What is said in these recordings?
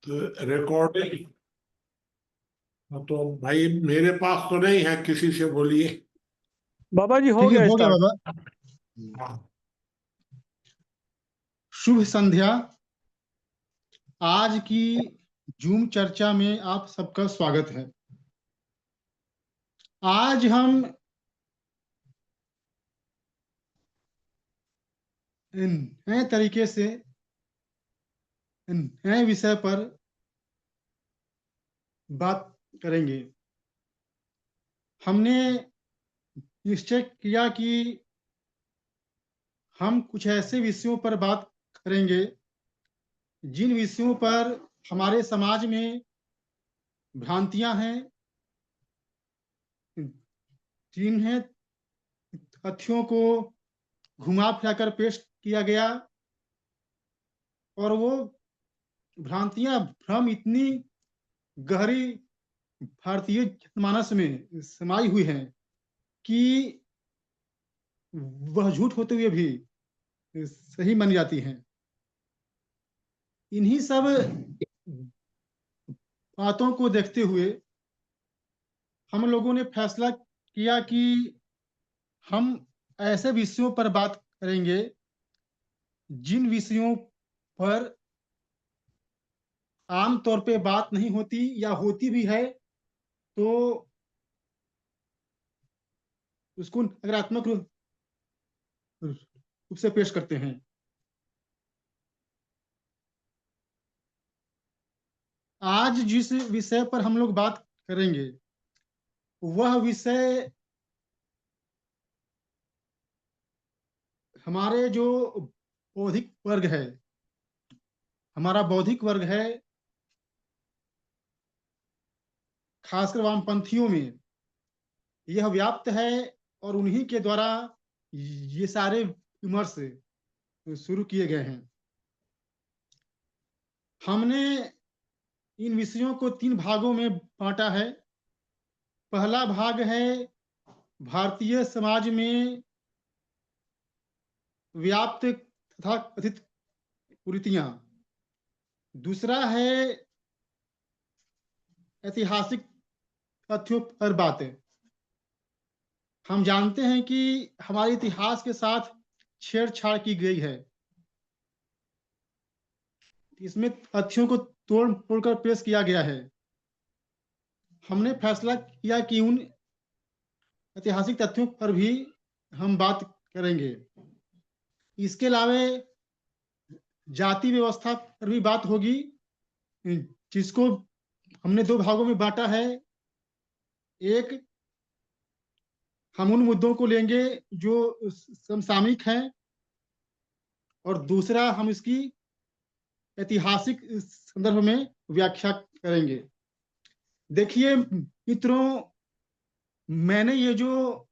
तो रिकॉर्डिंग तो भाई मेरे पास तो नहीं है, किसी से बोलिए। बाबा जी हो ठीक है, गया हो गया स्टार्ट। बाबा। हाँ। शुभ संध्या। आज की जूम चर्चा में आप सबका स्वागत है। आज हम नए तरीके से नए विषय पर बात करेंगे। हमने निश्चय किया कि हम कुछ ऐसे विषयों पर बात करेंगे जिन विषयों पर हमारे समाज में भ्रांतियां हैं, जिन्हें तथ्यों को घुमा फिराकर पेश किया गया और वो भ्रांतियां, भ्रम इतनी गहरी भारतीय जनमानस में समाई हुई हैं कि वह झूठ होते हुए भी सही मानी जाती हैं। इन्हीं सब बातों को देखते हुए हम लोगों ने फैसला किया कि हम ऐसे विषयों पर बात करेंगे जिन विषयों पर आम तौर पे बात नहीं होती, या होती भी है तो उसको नकारात्मक रूप से पेश करते हैं। आज जिस विषय पर हम लोग बात करेंगे वह विषय हमारे जो बौद्धिक वर्ग है, हमारा बौद्धिक वर्ग है, खासकर वामपंथियों में यह व्याप्त है और उन्हीं के द्वारा ये सारे विमर्श शुरू किए गए हैं। हमने इन विषयों को 3 भागों में बांटा है। पहला भाग है भारतीय समाज में व्याप्त तथा कथित कुरीतियां। दूसरा है ऐतिहासिक तथ्यों पर बातें। हम जानते हैं कि हमारे इतिहास के साथ छेड़छाड़ की गई है, इसमें तथ्यों को तोड़ तोड़कर पेश किया गया है। हमने फैसला किया कि उन ऐतिहासिक तथ्यों पर भी हम बात करेंगे। इसके अलावा जाति व्यवस्था पर भी बात होगी, जिसको हमने 2 भागों में बांटा है। एक, हम उन मुद्दों को लेंगे जो समसामयिक हैं, और दूसरा हम इसकी ऐतिहासिक संदर्भ में व्याख्या करेंगे। देखिए मित्रों, मैंने ये जो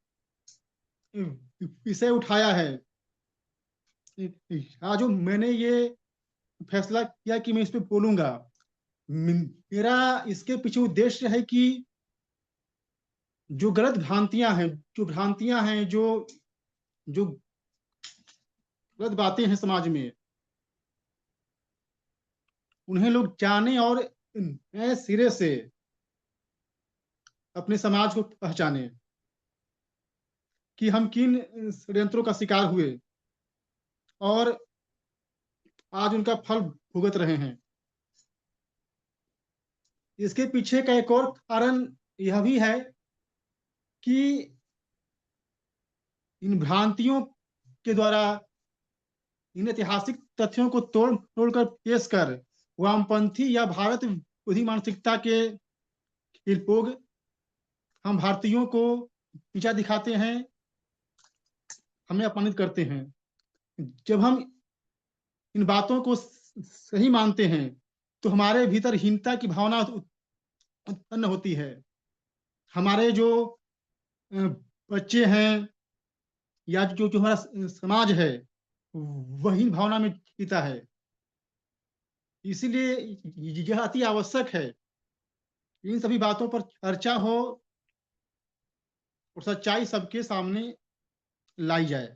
विषय उठाया है, आज जो मैंने ये फैसला किया कि मैं इस पे बोलूंगा, मेरा इसके पीछे उद्देश्य है कि जो गलत भ्रांतियां हैं, जो जो गलत बातें हैं समाज में, उन्हें लोग जाने और नए सिरे से अपने समाज को पहचाने कि हम किन षड्यंत्रों का शिकार हुए और आज उनका फल भुगत रहे हैं। इसके पीछे का एक और कारण यह भी है कि इन भ्रांतियों के द्वारा, इन ऐतिहासिक तथ्यों को तोड़ तोड़कर पेश कर वामपंथी या भारत विरोधी मानसिकता के लोग हम भारतीयों को नीचा दिखाते हैं, हमें अपमानित करते हैं। जब हम इन बातों को सही मानते हैं तो हमारे भीतर हीनता की भावना उत्पन्न होती है। हमारे जो बच्चे हैं या जो जो हमारा समाज है वही भावना में जीता है। इसीलिए यह अति आवश्यक है इन सभी बातों पर चर्चा हो और सच्चाई सबके सामने लाई जाए।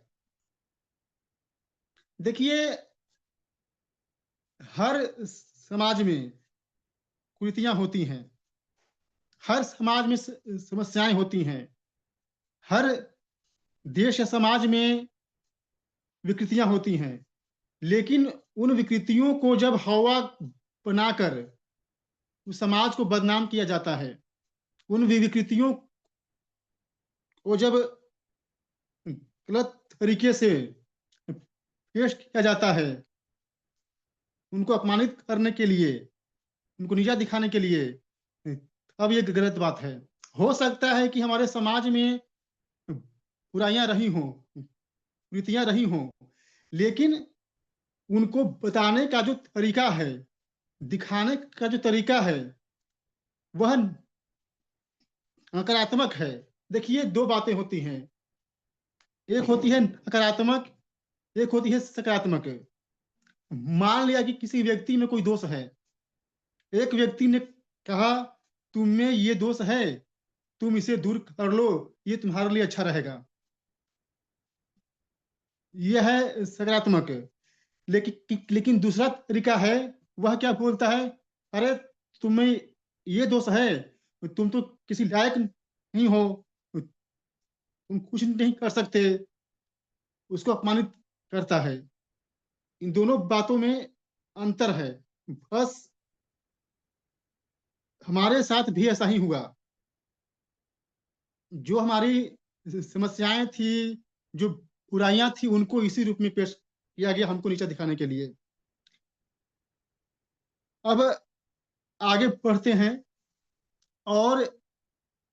देखिए, हर समाज में कुरीतियां होती हैं, हर समाज में समस्याएं होती हैं, हर देश या समाज में विकृतियां होती हैं, लेकिन उन विकृतियों को जब हवा बनाकर उस समाज को बदनाम किया जाता है, उन विकृतियों को जब गलत तरीके से पेश किया जाता है, उनको अपमानित करने के लिए, उनको नीचा दिखाने के लिए, अब ये गलत बात है। हो सकता है कि हमारे समाज में बुराइयां रही हों, कुरीतियां रही हों, लेकिन उनको बताने का जो तरीका है, दिखाने का जो तरीका है, वह नकारात्मक है। देखिए, दो बातें होती हैं, एक होती है नकारात्मक, एक होती है सकारात्मक। मान लिया कि किसी व्यक्ति में कोई दोष है, एक व्यक्ति ने कहा तुम में ये दोष है, तुम इसे दूर कर लो, ये तुम्हारे लिए अच्छा रहेगा, यह है सकारात्मक। लेकिन दूसरा तरीका है, वह क्या बोलता है, अरे तुम्हें ये दोष है, तुम तो किसी लायक नहीं हो, तुम कुछ नहीं कर सकते, उसको अपमानित करता है। इन दोनों बातों में अंतर है। बस हमारे साथ भी ऐसा ही हुआ। जो हमारी समस्याएं थी, जो बुराइयां थी, उनको इसी रूप में पेश किया गया, हमको नीचा दिखाने के लिए। अब आगे बढ़ते हैं और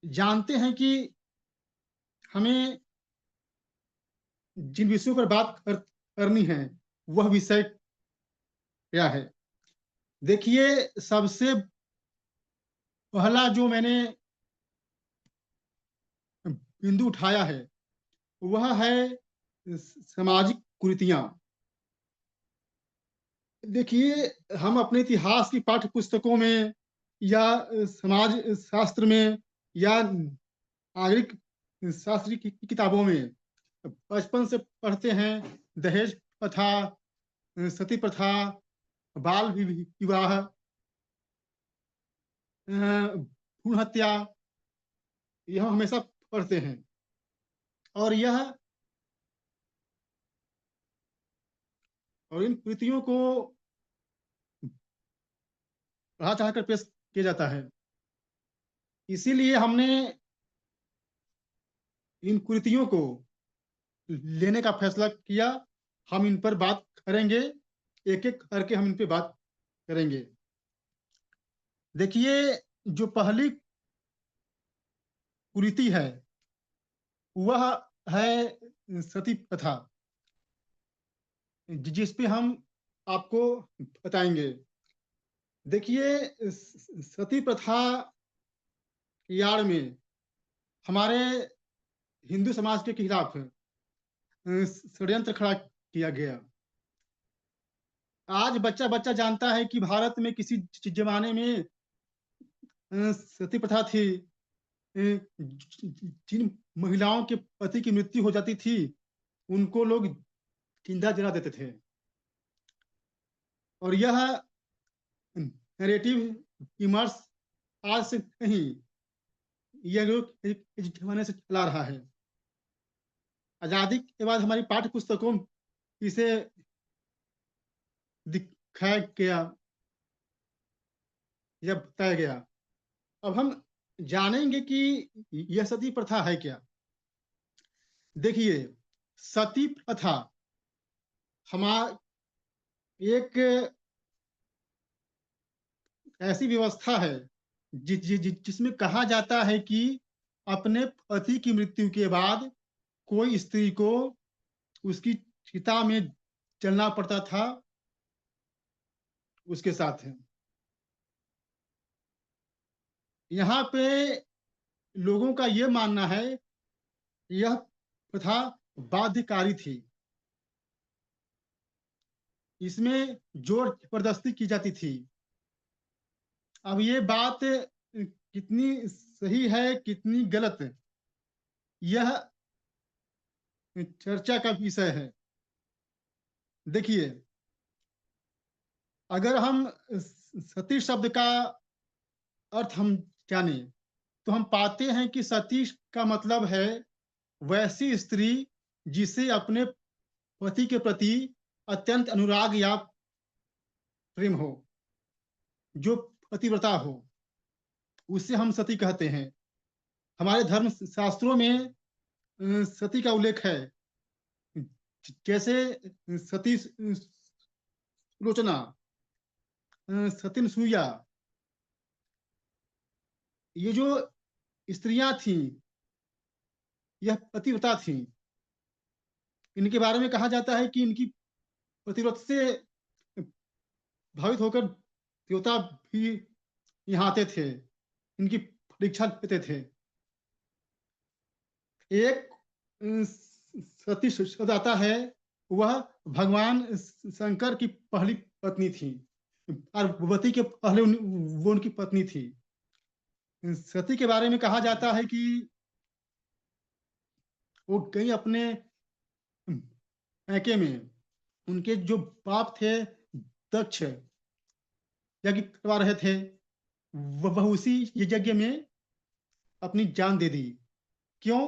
जानते हैं कि हमें जिन विषयों पर करनी है, वह विषय क्या है। देखिए, सबसे पहला जो मैंने बिंदु उठाया है, वह है सामाजिक कुरीतियां। देखिए, हम अपने इतिहास की पाठ्य पुस्तकों में या समाज शास्त्र में या नागरिक शास्त्र की किताबों में बचपन से पढ़ते हैं, दहेज प्रथा, सती प्रथा, बाल विवाह, भ्रूण हत्या, यह हम हमेशा पढ़ते हैं। और इन कृतियों को बढ़ा चढ़ाकर पेश किया जाता है। इसीलिए हमने इन कृतियों को लेने का फैसला किया। हम इन पर बात करेंगे, एक एक करके हम इन पर बात करेंगे। देखिए, जो पहली कुरीति है, वह है सती प्रथा, जिस पे हम आपको बताएंगे। देखिए, सती प्रथा की आड़ में हमारे हिंदू समाज के खिलाफ षड्यंत्र खड़ा किया गया। आज बच्चा बच्चा जानता है कि भारत में किसी जमाने में सती प्रथा थी। जिन महिलाओं के पति की मृत्यु हो जाती थी, उनको लोग जिंदा जला देते थे। और यह नैरेटिव इमर्स आज से नहीं, यह लोग इस जमाने से चला रहा है। आजादी के बाद हमारी पाठ्य पुस्तकों में इसे दिखाया गया या बताया गया। अब हम जानेंगे कि यह सती प्रथा है क्या। देखिए, सती प्रथा हमारा एक ऐसी व्यवस्था है जिसमें कहा जाता है कि अपने पति की मृत्यु के बाद कोई स्त्री को उसकी चिता में जलना पड़ता था उसके साथ। यहाँ पे लोगों का यह मानना है, यह प्रथा बाध्यकारी थी, इसमें जोर जबरदस्ती की जाती थी। अब ये बात कितनी सही है, कितनी गलत, यह चर्चा का विषय है। देखिए, अगर हम सती शब्द का अर्थ हम जाने तो हम पाते हैं कि सती का मतलब है वैसी स्त्री जिसे अपने पति के प्रति अत्यंत अनुराग या प्रेम हो, जो पतिव्रता हो, उससे हम सती कहते हैं। हमारे धर्म शास्त्रों में सती का उल्लेख है, जैसे सती सुलोचना, सती नसूया, ये जो स्त्रियां थीं यह पतिव्रता थीं। इनके बारे में कहा जाता है कि इनकी पतिव्रत से भावित होकर देवता भी यहाँ आते थे, इनकी परीक्षा लेते थे। एक सती शब्द आता है, वह भगवान शंकर की पहली पत्नी थी, पार्वती के पहले वो उनकी पत्नी थी। सती के बारे में कहा जाता है कि वो कहीं अपने मैके में उनके जो बाप थे दक्ष यज्ञ करवा रहे थे, वह उसी यज्ञ में अपनी जान दे दी। क्यों?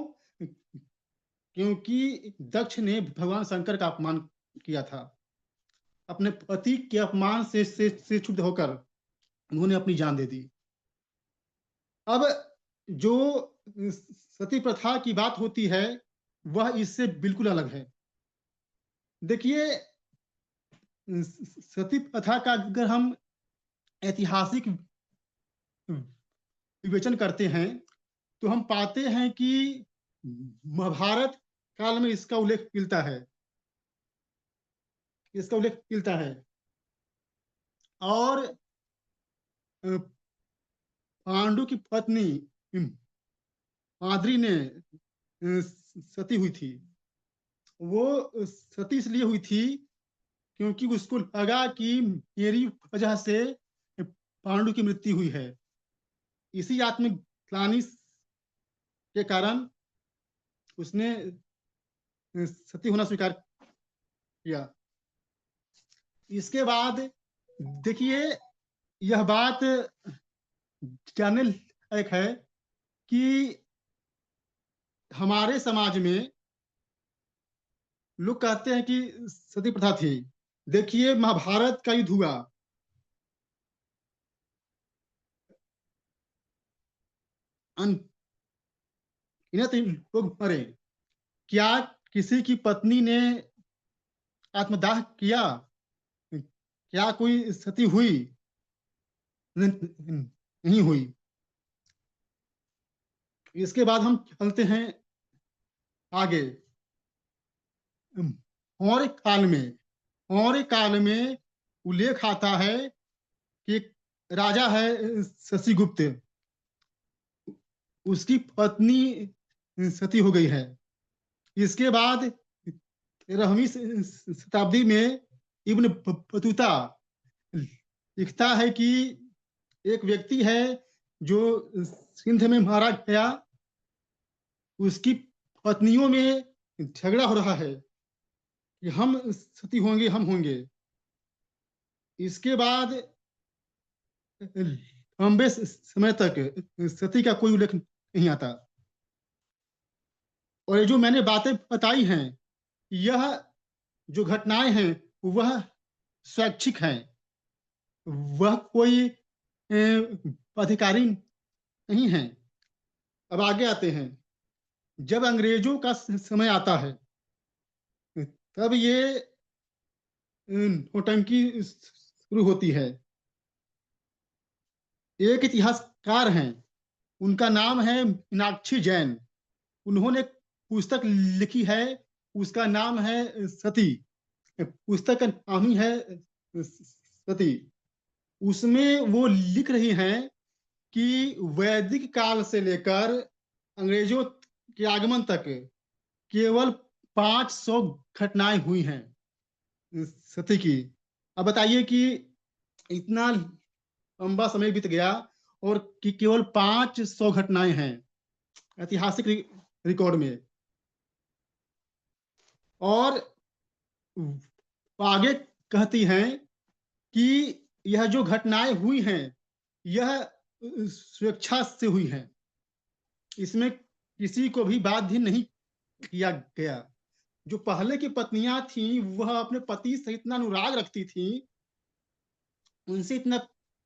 क्योंकि दक्ष ने भगवान शंकर का अपमान किया था। अपने पति के अपमान से क्षुब्ध होकर उन्होंने अपनी जान दे दी। अब जो सती प्रथा की बात होती है वह इससे बिल्कुल अलग है। देखिए, सती प्रथा का अगर हम ऐतिहासिक विवेचन करते हैं तो हम पाते हैं कि महाभारत काल में इसका उल्लेख मिलता है, इसका उल्लेख मिलता है। और पांडु की पत्नी माद्री ने सती हुई थी। वो सती इसलिए हुई थी क्योंकि उसको लगा कि मेरी वजह से पांडु की मृत्यु हुई है। इसी आत्मिक ग्लानि के कारण उसने सती होना स्वीकार किया। इसके बाद देखिए, यह बात जानने लायक है कि हमारे समाज में लोग कहते हैं कि सती प्रथा थी। देखिए, महाभारत का युद्ध हुआ, इन्हें तो लोग मरे। क्या किसी की पत्नी ने आत्मदाह किया? क्या कोई सती हुई? नहीं हुई। इसके बाद हम चलते हैं आगे। मौर्य काल में उल्लेख आता है कि एक राजा है शशिगुप्त, उसकी पत्नी सती हो गई है। इसके बाद 13वीं शताब्दी में इब्न बतूता लिखता है कि एक व्यक्ति है जो सिंध में मारा गया, उसकी पत्नियों में झगड़ा हो रहा है कि हम सती होंगे, हम होंगे। इसके बाद लंबे समय तक सती का कोई उल्लेख नहीं आता। और ये जो मैंने बातें बताई हैं, यह जो घटनाएं हैं वह स्वैच्छिक हैं, वह कोई अधिकारी नहीं है। अब आगे आते हैं। जब अंग्रेजों का समय आता है तब ये नौटंकी शुरू होती है। एक इतिहासकार हैं, उनका नाम है मीनाक्षी जैन। उन्होंने एक पुस्तक लिखी है, उसका नाम है सती। पुस्तक का नाम ही है सती। उसमें वो लिख रही हैं कि वैदिक काल से लेकर अंग्रेजों के आगमन तक केवल 500 घटनाएं हुई हैं सती की। अब बताइए कि इतना लंबा समय बीत गया और कि केवल 500 घटनाएं हैं ऐतिहासिक रिकॉर्ड में। और आगे कहती हैं कि यह जो घटनाएं हुई हैं, यह स्वेच्छा से हुई है। इसमें किसी को भी बाध्य नहीं किया गया। जो पहले की पत्नियां थीं वह अपने पति से इतना अनुराग रखती थीं, उनसे इतना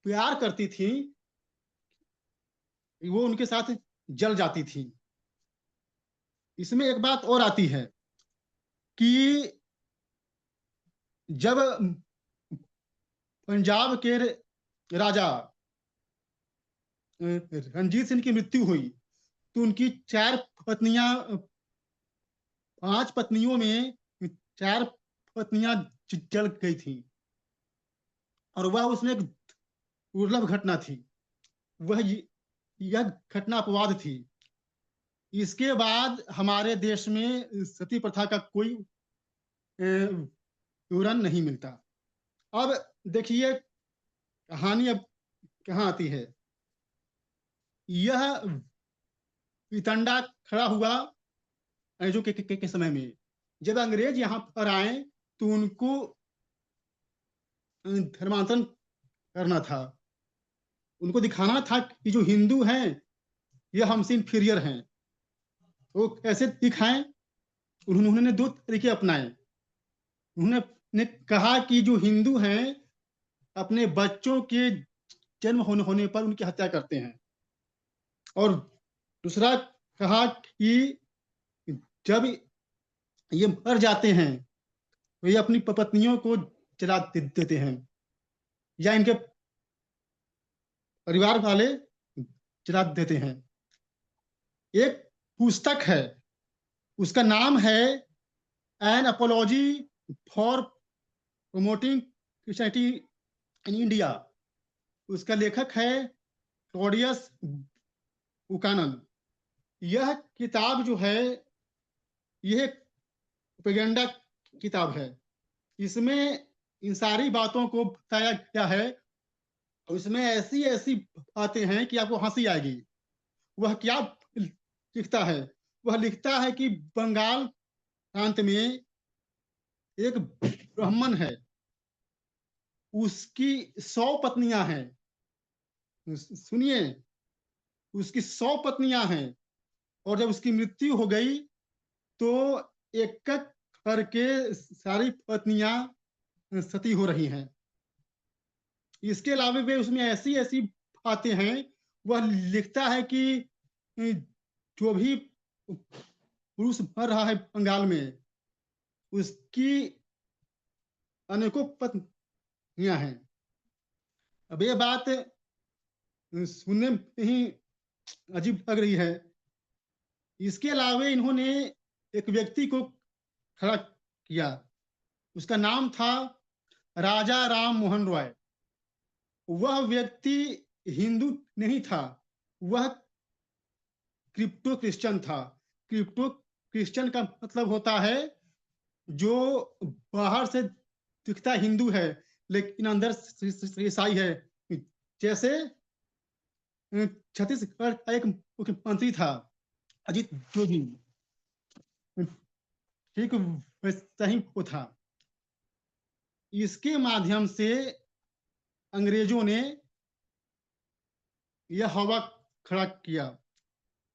प्यार करती थीं, वो उनके साथ जल जाती थीं। इसमें एक बात और आती है कि जब पंजाब के राजा रणजीत सिंह की मृत्यु हुई तो उनकी 4 पत्नियां, 5 पत्नियों में 4 पत्नियां जल गई थी और वह उसमें एक दुर्लभ घटना थी। वह यह घटना अपवाद थी। इसके बाद हमारे देश में सती प्रथा का कोई विवरण नहीं मिलता। अब देखिए कहानी अब कहाँ आती है। यह वितंडा खड़ा हुआ अंग्रेजों के समय में। जब अंग्रेज यहाँ पर आए तो उनको धर्मांतरण करना था। उनको दिखाना था कि जो हिंदू हैं ये हमसे इंफीरियर हैं। वो कैसे दिखाएं? उन्होंने 2 तरीके अपनाए। उन्होंने कहा कि जो हिंदू हैं अपने बच्चों के जन्म होने पर उनकी हत्या करते हैं, और दूसरा कहा कि जब ये मर जाते हैं तो ये अपनी पत्नियों को जला देते हैं या इनके परिवार वाले जला देते हैं। एक पुस्तक है, उसका नाम है an apology for promoting Christianity in India. उसका लेखक है क्लॉडियस बुकानन। यह किताब जो है यह प्रोपेगेंडा किताब है। इसमें इन सारी बातों को बताया गया है और इसमें ऐसी ऐसी बातें हैं कि आपको हंसी आएगी। वह क्या लिखता है? वह लिखता है कि बंगाल प्रांत में एक ब्राह्मण है, उसकी 100 पत्नियां हैं। सुनिए, उसकी 100 पत्नियां हैं और जब उसकी मृत्यु हो गई तो एक एक करके सारी पत्नियां सती हो रही हैं। इसके अलावा वे उसमें ऐसी ऐसी बातें हैं। वह लिखता है कि जो भी पुरुष मर रहा है बंगाल में उसकी अनेकों पत्नियां हैं। अब ये बात सुनने में ही अजीब लग रही है। इसके अलावा इन्होंने एक व्यक्ति को खड़ा किया, उसका नाम था राजा राम मोहन रॉय। वह व्यक्ति हिंदू नहीं था, वह क्रिप्टो क्रिश्चियन था। क्रिप्टो क्रिश्चियन का मतलब होता है जो बाहर से दिखता हिंदू है लेकिन अंदर से ईसाई है। जैसे छत्तीसगढ़ का एक मुख्यमंत्री था अजीत जोगी, ठीक वैसा ही वो था। इसके माध्यम से अंग्रेजों ने यह हवा खड़ा किया।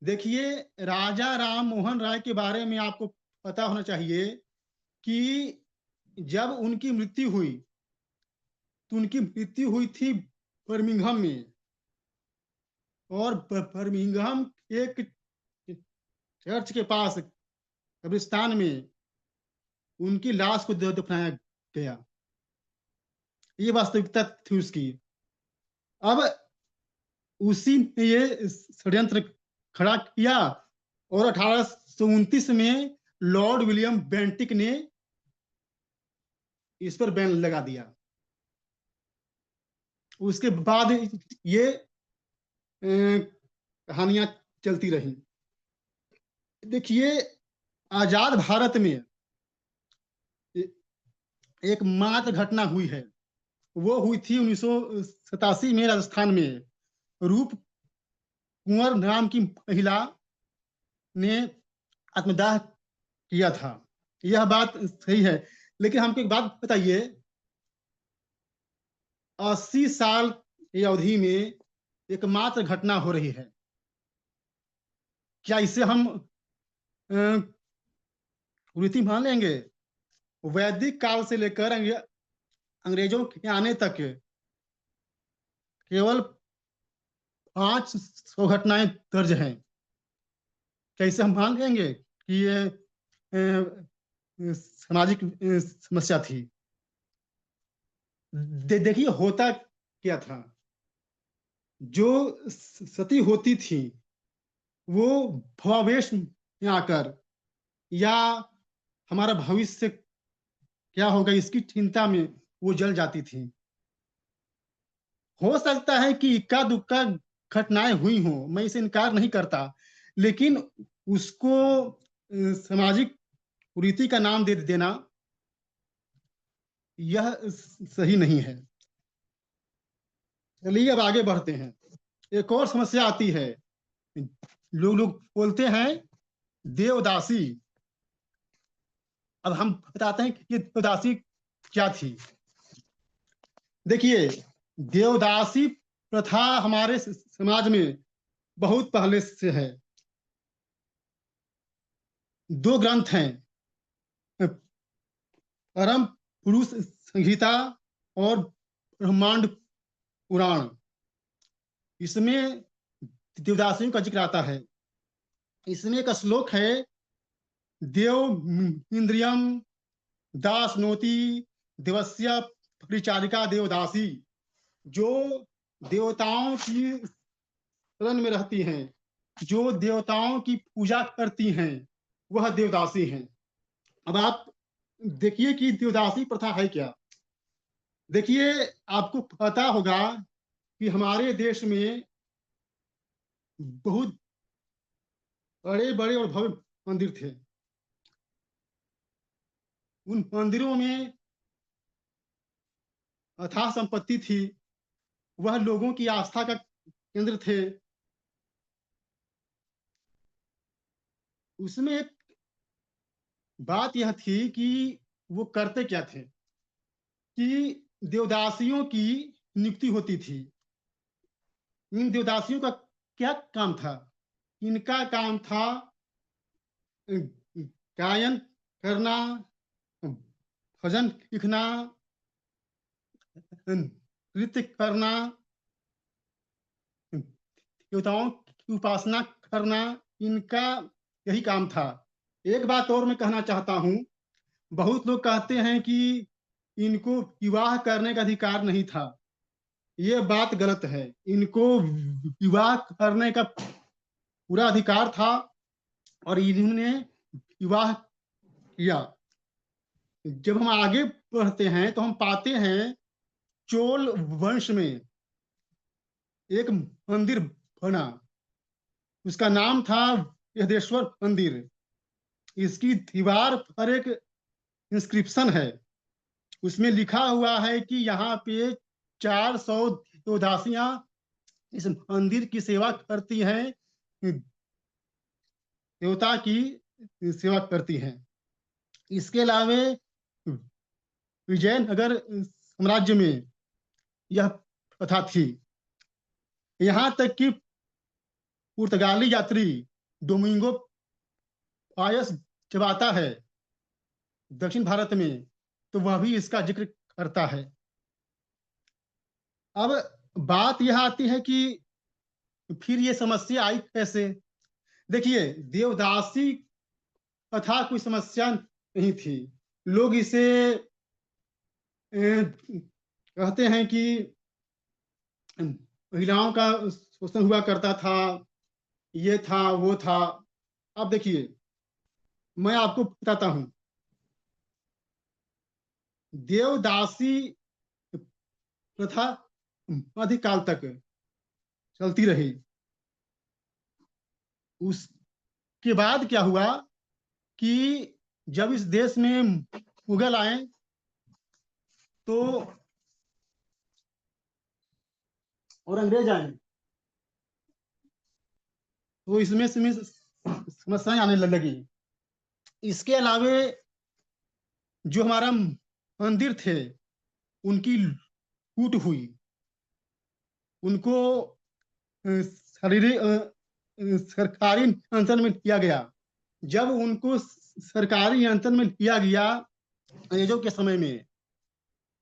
देखिए, राजा राम मोहन राय के बारे में आपको पता होना चाहिए कि जब उनकी मृत्यु हुई तो उनकी मृत्यु हुई थी बर्मिंघम में, और बर्मिंघम एक चर्च के पास कब्रिस्तान में उनकी लाश को दफनाया गया। ये वास्तविकता थी उसकी। अब उसी ने ये षड्यंत्र खड़ा किया और 1829 में लॉर्ड विलियम बेंटिक ने इस पर बैन लगा दिया। उसके बाद ये कहानियां चलती रही। देखिए, आजाद भारत में एक मात्र घटना हुई है, वो हुई थी 1987 में राजस्थान में। रूप कुंवर नाम की महिला ने आत्मदाह किया था। यह बात सही है, लेकिन हमको एक बात बताइए, 80 साल की अवधि में एकमात्र घटना हो रही है। क्या इसे हम कुरीति मान लेंगे? वैदिक काल से लेकर अंग्रेजों के आने तक केवल 500 घटनाएं दर्ज हैं। क्या इसे हम मान लेंगे कि ये सामाजिक समस्या थी? देखिए होता क्या था। जो सती होती थी वो भवावेश में आकर या हमारा भविष्य क्या होगा इसकी चिंता में वो जल जाती थी। हो सकता है कि इक्का दुक्का घटनाएं हुई हों, मैं इसे इनकार नहीं करता, लेकिन उसको सामाजिक कुरीति का नाम दे देना यह सही नहीं है। चलिए अब आगे बढ़ते हैं। एक और समस्या आती है। लोग लोग बोलते हैं देवदासी। अब हम बताते हैं कि देवदासी क्या थी। देखिए, देवदासी प्रथा हमारे समाज में बहुत पहले से है। 2 ग्रंथ हैं, परम पुरुष संहिता और ब्रह्मांड पुराण। इसमें देवदासियों का जिक्र आता है। इसमें एक श्लोक है, देव इंद्रियम दास नोति देवस्य परिचारिका देवदासी। जो देवताओं की शरण में रहती हैं, जो देवताओं की पूजा करती हैं, वह देवदासी हैं। अब आप देखिए कि देवदासी प्रथा है क्या। देखिए, आपको पता होगा कि हमारे देश में बहुत बड़े बड़े और भव्य मंदिर थे। उन मंदिरों में अथाह संपत्ति थी। वह लोगों की आस्था का केंद्र थे। उसमें एक बात यह थी कि वो करते क्या थे कि देवदासियों की नियुक्ति होती थी। इन देवदासियों का क्या काम था? इनका काम था गायन करना, भजन लिखना, नृत्य करना, देवताओं की उपासना करना। इनका यही काम था। एक बात और मैं कहना चाहता हूं। बहुत लोग कहते हैं कि इनको विवाह करने का अधिकार नहीं था। ये बात गलत है। इनको विवाह करने का पूरा अधिकार था और इन्होंने विवाह किया। जब हम आगे बढ़ते हैं तो हम पाते हैं चोल वंश में एक मंदिर बना। उसका नाम था बृहदेश्वर मंदिर। इसकी दीवार पर एक इंस्क्रिप्शन है। उसमें लिखा हुआ है कि यहाँ पे 400 उदासियां इस मंदिर की सेवा करती हैं, देवता की सेवा करती हैं। इसके अलावे विजयनगर साम्राज्य में यह प्रथा थी। यहाँ तक कि पुर्तगाली यात्री डोमिंगो पायस जब आता है दक्षिण भारत में तो वह भी इसका जिक्र करता है। अब बात यह आती है कि फिर ये समस्या आई कैसे। देखिए, देवदासी कथा कोई समस्या नहीं थी। लोग इसे कहते हैं कि महिलाओं का शोषण हुआ करता था, ये था वो था। अब देखिए, मैं आपको बताता हूं। देवदासी प्रथा अधिकाल तक चलती रही। उसके बाद क्या हुआ कि जब इस देश में मुगल आए तो और अंग्रेज आए तो इसमें समस्याएं आने लगी। इसके अलावे जो हमारा मंदिर थे उनकी लूट हुई। उनको सरकारी नियंत्रण में लिया गया। जब उनको सरकारी नियंत्रण में लिया गया अंग्रेजों के समय में,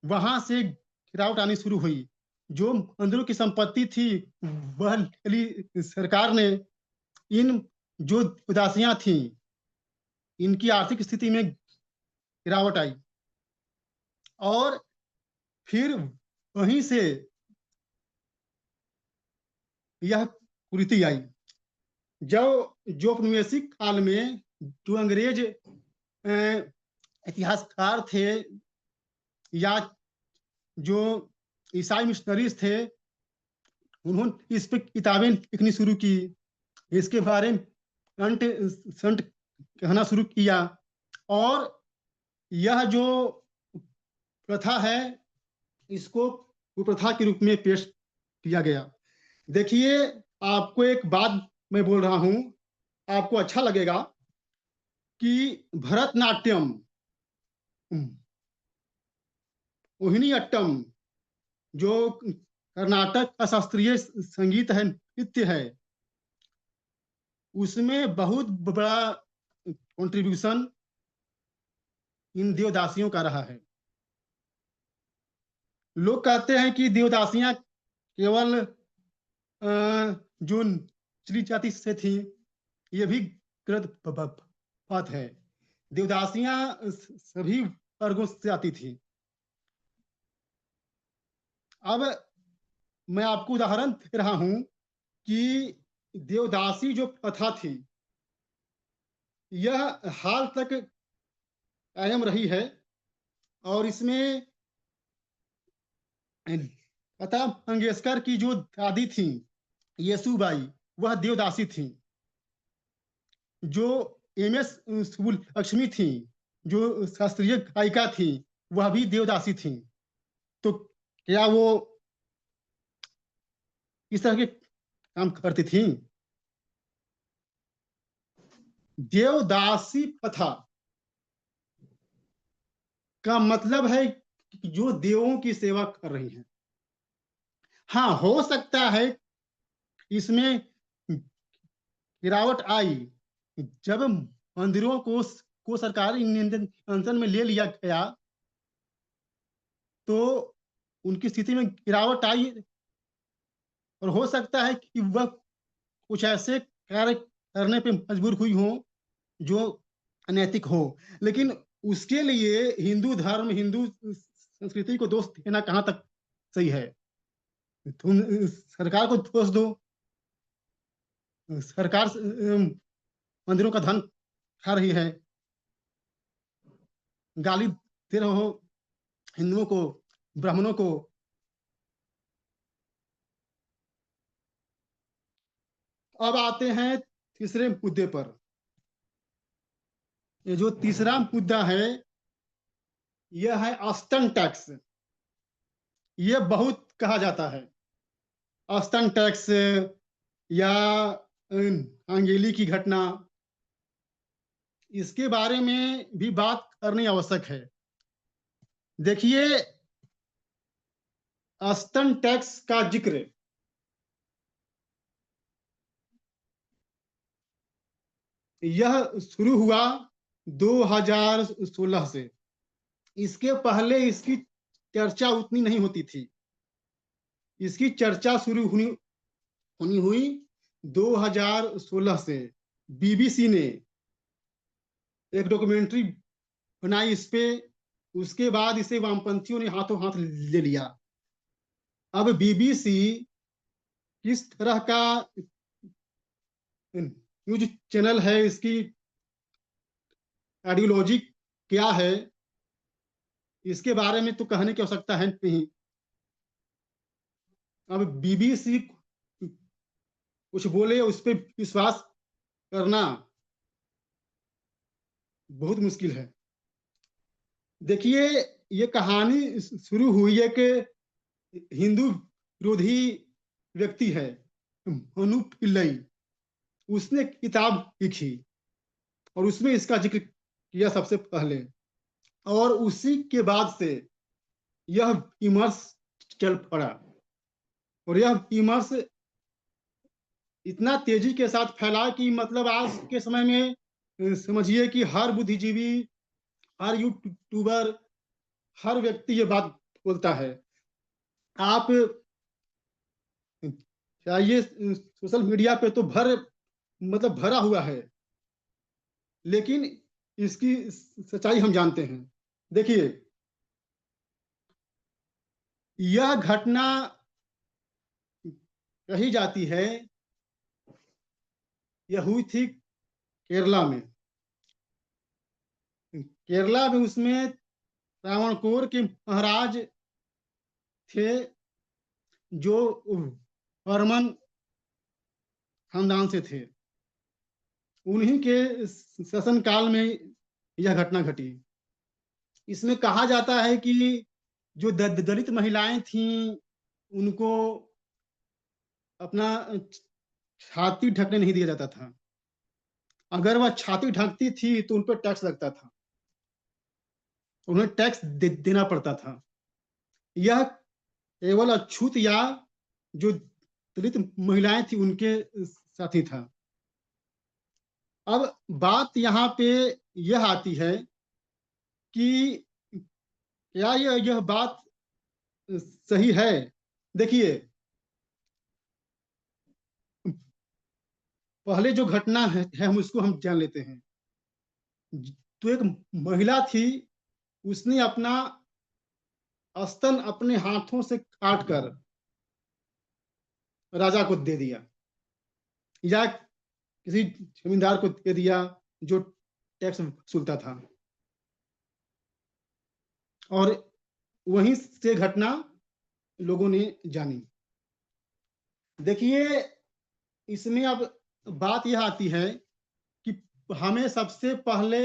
वहां से गिरावट आनी शुरू हुई। जो मंदिरों की संपत्ति थी वह दिल्ली सरकार ने, इन जो उदासियां थी इनकी आर्थिक स्थिति में गिरावट आई और फिर वहीं से यह कुरीति आई। जो औपनिवेशिक काल में जो अंग्रेज इतिहासकार थे या जो ईसाई मिशनरीज थे, उन्होंने इस पे किताबें लिखनी शुरू की, इसके बारे में अंट संट कहना शुरू किया और यह जो प्रथा है इसको कुप्रथा के रूप में पेश किया गया। देखिए, आपको एक बात मैं बोल रहा हूं, आपको अच्छा लगेगा कि भरतनाट्यम, मोहिनी अट्टम, जो कर्नाटक का शास्त्रीय संगीत है, नृत्य है, उसमें बहुत बड़ा कंट्रीब्यूशन इन देवदासियों का रहा है। लोग कहते हैं कि देवदासियां केवल जो निचली जाति से थी, ये भी गलत बात है। देवदासियां सभी वर्गों से आती थी। अब मैं आपको उदाहरण दे रहा हूं कि देवदासी जो प्रथा थी यह हाल तक कायम रही है और इसमें लता मंगेशकर की जो दादी थी येसुबाई, वह देवदासी थी। जो एम.एस. सुब्बुलक्ष्मी थी, जो शास्त्रीय गायिका थी, वह भी देवदासी थी। तो क्या वो इस तरह के काम करती थी? देवदासी प्रथा का मतलब है कि जो देवों की सेवा कर रही हैं। हाँ, हो सकता है इसमें गिरावट आई जब मंदिरों को सरकारी नियंत्रण में ले लिया गया, तो उनकी स्थिति में गिरावट आई और हो सकता है कि वह कुछ ऐसे कार्य करने पे मजबूर हुई हो जो अनैतिक हो। लेकिन उसके लिए हिंदू धर्म, हिंदू संस्कृति को दोष देना कहाँ तक सही है? तुम सरकार को दोष दो, सरकार मंदिरों का धन खा रही है, गाली दे रहे हो हिंदुओं को, ब्राह्मणों को। अब आते हैं तीसरे मुद्दे पर। ये जो तीसरा मुद्दा है यह है अस्तन टैक्स। ये बहुत कहा जाता है, अस्तन टैक्स या आंगेली की घटना, इसके बारे में भी बात करनी आवश्यक है। देखिए, अस्तन टैक्स का जिक्र यह शुरू हुआ 2016 से। इसके पहले इसकी चर्चा उतनी नहीं होती थी। इसकी चर्चा शुरू होनी हुई 2016 से। बीबीसी ने एक डॉक्यूमेंट्री बनाई इस पे, उसके बाद इसे वामपंथियों ने हाथों हाथ ले लिया। अब बीबीसी किस तरह का न्यूज चैनल है, इसकी आइडियोलॉजी क्या है, इसके बारे में तो कहने की आवश्यकता है नहीं। अब बीबीसी कुछ बोले उस पर विश्वास करना बहुत मुश्किल है। देखिए, ये कहानी शुरू हुई है कि हिंदू विरोधी व्यक्ति है मनु पिल्लई, उसने किताब लिखी और उसमें इसका जिक्र किया सबसे पहले, और उसी के बाद से यह विमर्श चल पड़ा और यह विमर्श इतना तेजी के साथ फैला कि मतलब आज के समय में समझिए कि हर बुद्धिजीवी, हर यूट्यूबर, हर व्यक्ति ये बात बोलता है। आप चाहिए सोशल मीडिया पे तो मतलब भरा हुआ है, लेकिन इसकी सच्चाई हम जानते हैं। देखिए, यह घटना कही जाती है, यह हुई थी केरला में। केरला में उसमें त्रावणकोर के महाराज थे, जो बर्मन खानदान से थे। उन्हीं के शासन काल में यह घटना घटी। इसमें कहा जाता है कि जो दलित महिलाएं थीं, उनको अपना छाती ढकने नहीं दिया जाता था। अगर वह छाती ढकती थी तो उन पर टैक्स लगता था, उन्हें टैक्स देना पड़ता था। यह केवल अछूत या जो दलित महिलाएं थी उनके साथ ही था। अब बात यहाँ पे यह आती है कि क्या यह बात सही है? देखिए, पहले जो घटना है हम उसको हम जान लेते हैं। तो एक महिला थी, उसने अपना स्तन अपने हाथों से काट कर राजा को दे दिया, या किसी जमींदार को दे दिया जो टैक्स वसूलता था, और वहीं से घटना लोगों ने जानी। देखिए, इसमें अब बात यह आती है कि हमें सबसे पहले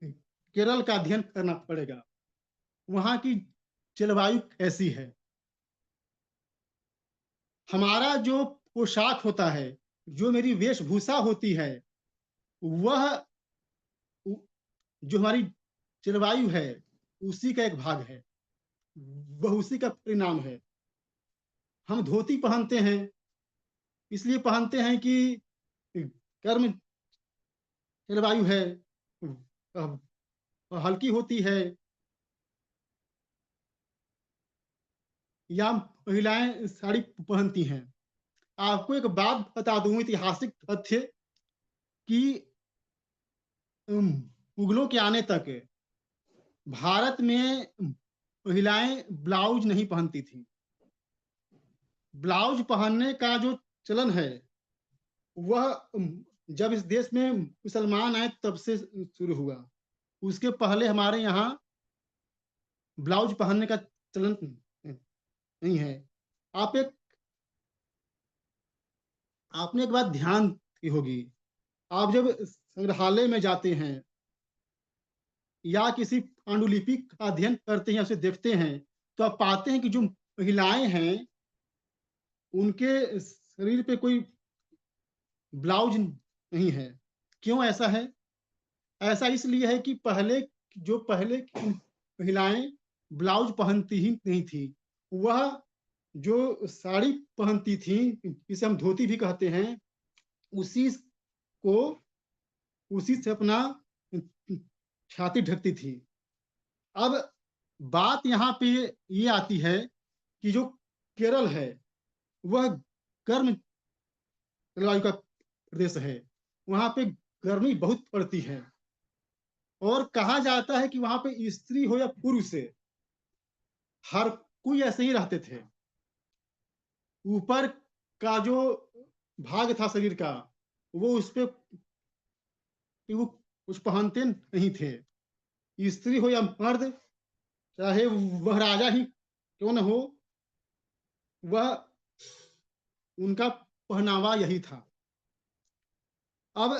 केरल का अध्ययन करना पड़ेगा, वहां की जलवायु कैसी है। हमारा जो पोशाक होता है, जो मेरी वेशभूषा होती है, वह जो हमारी जलवायु है उसी का एक भाग है, वह उसी का परिणाम है। हम धोती पहनते हैं, इसलिए पहनते हैं कि गर्म जलवायु है, हल्की होती है। या महिलाएं साड़ी पहनती हैं। आपको एक बात बता दूं, ऐतिहासिक तथ्य, कि मुगलों के आने तक भारत में महिलाएं ब्लाउज नहीं पहनती थी। ब्लाउज पहनने का जो चलन है, वह जब इस देश में मुसलमान आए तब से शुरू हुआ। उसके पहले हमारे यहाँ ब्लाउज पहनने का चलन नहीं है। आप एक आपने एक बात ध्यान की होगी, आप जब संग्रहालय में जाते हैं या किसी पांडुलिपि का अध्ययन करते हैं, उसे देखते हैं, तो आप पाते हैं कि जो महिलाएं हैं उनके शरीर पे कोई ब्लाउज नहीं है। क्यों ऐसा है? ऐसा इसलिए है कि पहले की महिलाएं ब्लाउज पहनती ही नहीं थी। वह जो साड़ी पहनती थी, जिसे हम धोती भी कहते हैं, उसी को उसी से अपना छाती ढकती थी। अब बात यहाँ पे ये आती है कि जो केरल है, वह गर्म जलवायु का प्रदेश है। वहां पे गर्मी बहुत पड़ती है, और कहा जाता है कि वहां पे स्त्री हो या पुरुष, हर कोई ऐसे ही रहते थे। ऊपर का जो भाग था शरीर का, वो उस पे वो कुछ पहनते नहीं थे। स्त्री हो या मर्द, चाहे वह राजा ही क्यों न हो, वह उनका पहनावा यही था। अब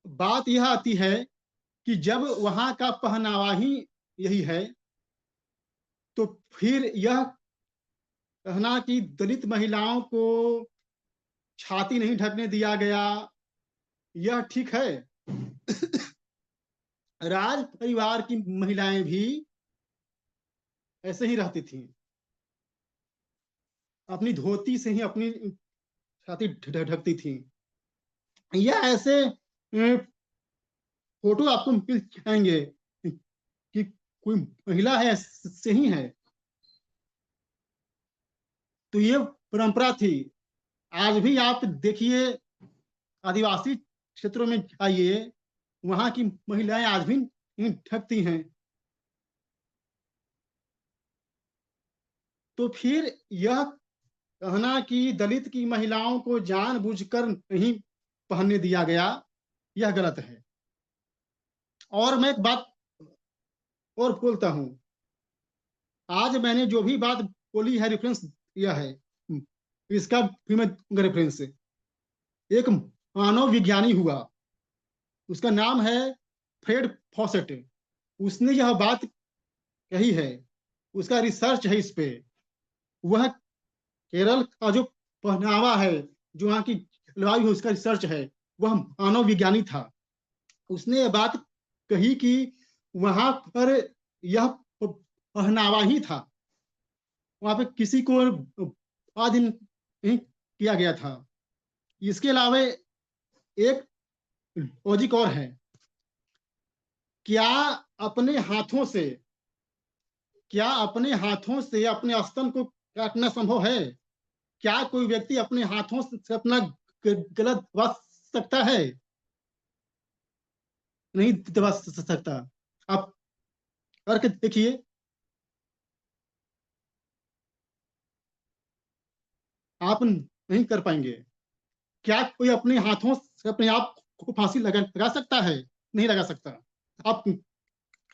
बात यह आती है कि जब वहां का पहनावा ही यही है, तो फिर यह कहना कि दलित महिलाओं को छाती नहीं ढकने दिया गया, यह ठीक है? राज परिवार की महिलाएं भी ऐसे ही रहती थी, अपनी धोती से ही अपनी छाती ढकती थी। यह ऐसे फोटो आपको मिल जाएंगे कि कोई महिला है ऐसे ही है। तो ये परंपरा थी। आज भी आप देखिए, आदिवासी क्षेत्रों में आइए, वहां की महिलाएं आज भी ढकती हैं। तो फिर यह कहना कि दलित की महिलाओं को जानबूझकर नहीं पहनने दिया गया, यह गलत है। और मैं एक बात और बोलता हूं, आज मैंने जो भी बात बोली है, रेफरेंस दिया है, इसका भी मैं रेफरेंस, एक मानव विज्ञानी हुआ, उसका नाम है फ्रेड फॉसेट। उसने यह बात कही है, उसका रिसर्च है इस पे। वह केरल का जो पहनावा है, जो वहाँ की जलवायु है, उसका रिसर्च है। वह मानव विज्ञानी था। उसने ये बात कही कि वहां पर यह पहनावा ही था, वहां पे किसी को स्वाधीन नहीं किया गया था। इसके अलावा एक लॉजिक और है, क्या अपने हाथों से क्या अपने हाथों से अपने स्तन को काटना संभव है? क्या कोई व्यक्ति अपने हाथों से अपना गलत दबा सकता है? नहीं दबा सकता। आप करके देखिए, आप नहीं कर पाएंगे। क्या कोई अपने हाथों से अपने आप को फांसी लगा सकता है? नहीं लगा सकता। आप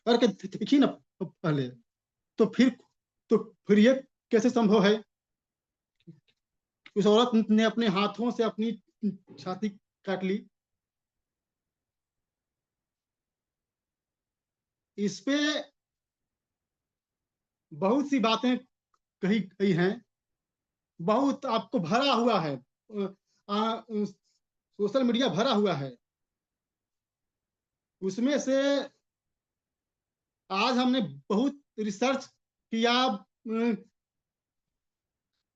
करके देखिए ना पहले। तो फिर तो फिर ये कैसे संभव है? उस औरत ने अपने हाथों से अपनी छाती काट ली। इस पे बहुत सी बातें कही गई हैं, बहुत आपको भरा हुआ है, सोशल मीडिया भरा हुआ है। उसमें से आज हमने बहुत रिसर्च किया,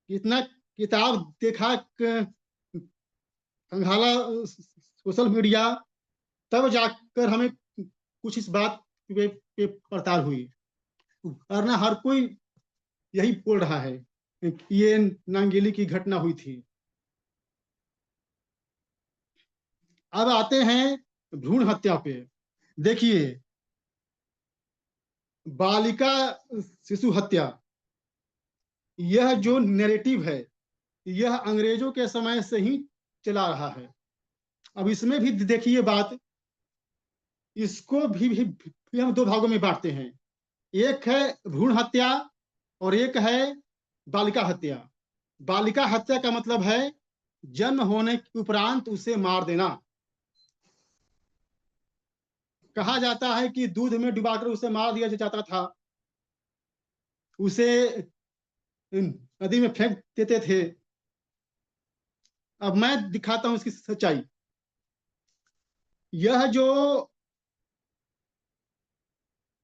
इतना किताब देखा, खंगाला सोशल मीडिया, तब जाकर हमें कुछ इस बात पे पड़ताल हुई। वरना हर कोई यही बोल रहा है कि ये नांगेली की घटना हुई थी। अब आते हैं भ्रूण हत्या पे। देखिए, बालिका शिशु हत्या, यह जो नैरेटिव है, यह अंग्रेजों के समय से ही चला रहा है। अब इसमें भी देखिए बात, इसको भी हम दो भागों में बांटते हैं। एक है भ्रूण हत्या और एक है बालिका हत्या। बालिका हत्या का मतलब है जन्म होने के उपरांत उसे मार देना। कहा जाता है कि दूध में डुबाकर उसे मार दिया जाता था, उसे नदी में फेंक देते थे। अब मैं दिखाता हूं इसकी सच्चाई। यह जो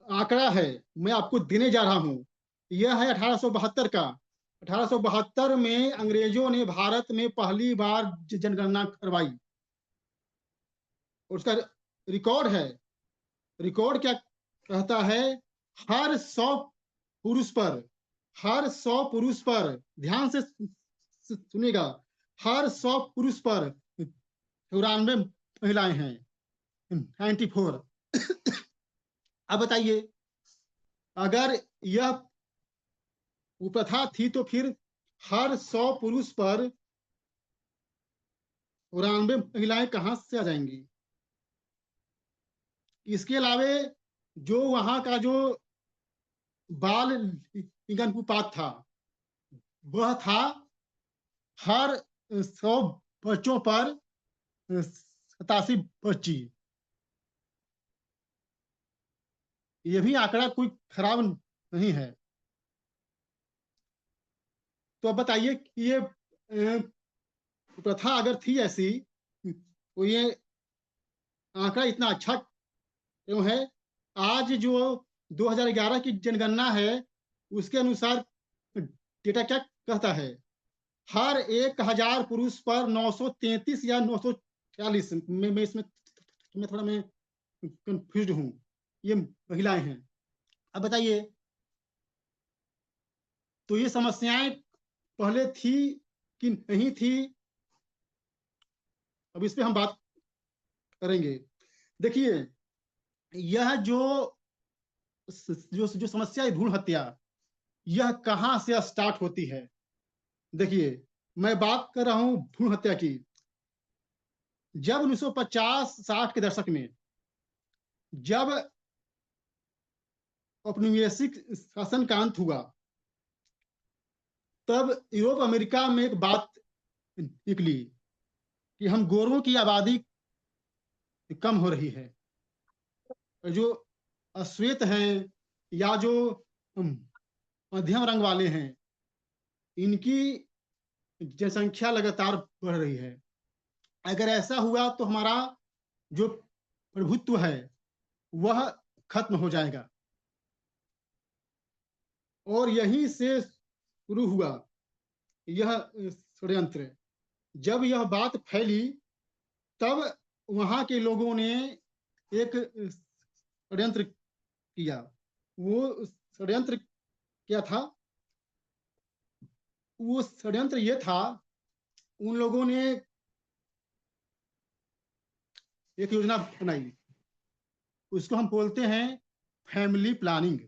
आंकड़ा है, मैं आपको देने जा रहा हूं, यह है 1872 का। 1872 में अंग्रेजों ने भारत में पहली बार जनगणना करवाई, और उसका रिकॉर्ड है। रिकॉर्ड क्या कहता है? हर 100 पुरुष पर, हर 100 पुरुष पर, ध्यान से सुनिएगा, हर 100 पुरुष पर 94 महिलाएं हैं, 94। अब बताइए, अगर यह कुप्रथा थी तो फिर हर 100 पुरुष पर 94 महिलाएं कहां से आ जाएंगी? इसके अलावे जो वहां का जो बाल लिंगानुपात था, वह था हर 100 बच्चों पर 87 बच्ची। ये भी आंकड़ा कोई खराब नहीं है। तो अब बताइए कि ये प्रथा अगर थी ऐसी, तो ये आंकड़ा इतना अच्छा क्यों है? आज जो 2011 की जनगणना है, उसके अनुसार डेटा क्या कहता है? हर 1000 पुरुष पर 933 या 940, मैं इसमें थोड़ा मैं कंफ्यूज हूं, ये महिलाएं हैं। अब बताइए, तो ये समस्याएं पहले थी कि नहीं थी, अब इस पे हम बात करेंगे। देखिए, यह जो जो समस्या है भ्रूण हत्या, यह कहां से स्टार्ट होती है। देखिए, मैं बात कर रहा हूं भ्रूण हत्या की। जब 1950-60 के दशक में जब औपनिवेशिक शासन का अंत हुआ, तब यूरोप अमेरिका में एक बात निकली कि हम गोरों की आबादी कम हो रही है, जो अश्वेत हैं या जो मध्यम रंग वाले हैं, इनकी जनसंख्या लगातार बढ़ रही है। अगर ऐसा हुआ तो हमारा जो प्रभुत्व है वह खत्म हो जाएगा। और यहीं से शुरू हुआ यह षड्यंत्र। जब यह बात फैली, तब वहां के लोगों ने एक षड्यंत्र किया। वो षड्यंत्र क्या था? वो षड्यंत्र ये था, उन लोगों ने एक योजना बनाई, उसको हम बोलते हैं फैमिली प्लानिंग।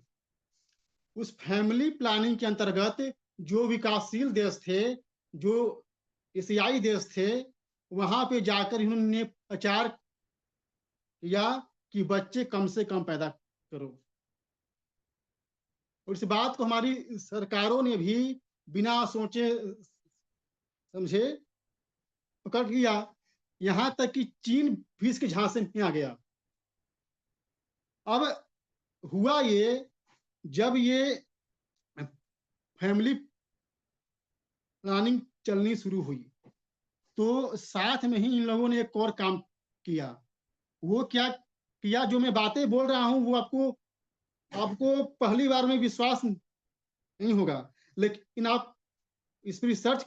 उस फैमिली प्लानिंग के अंतर्गत जो विकासशील देश थे, जो एशियाई देश थे, वहां पे जाकर इन्होंने प्रचार किया कि बच्चे कम से कम पैदा करो। और इस बात को हमारी सरकारों ने भी बिना सोचे समझे पकड़ लिया, यहां तक कि चीन भी इसके झांसे में आ गया। अब हुआ ये, जब ये फैमिली प्लानिंग चलनी शुरू हुई, तो साथ में ही इन लोगों ने एक और काम किया। वो क्या किया? जो मैं बातें बोल रहा हूं वो आपको आपको पहली बार में विश्वास नहीं होगा, लेकिन आप इस पर रिसर्च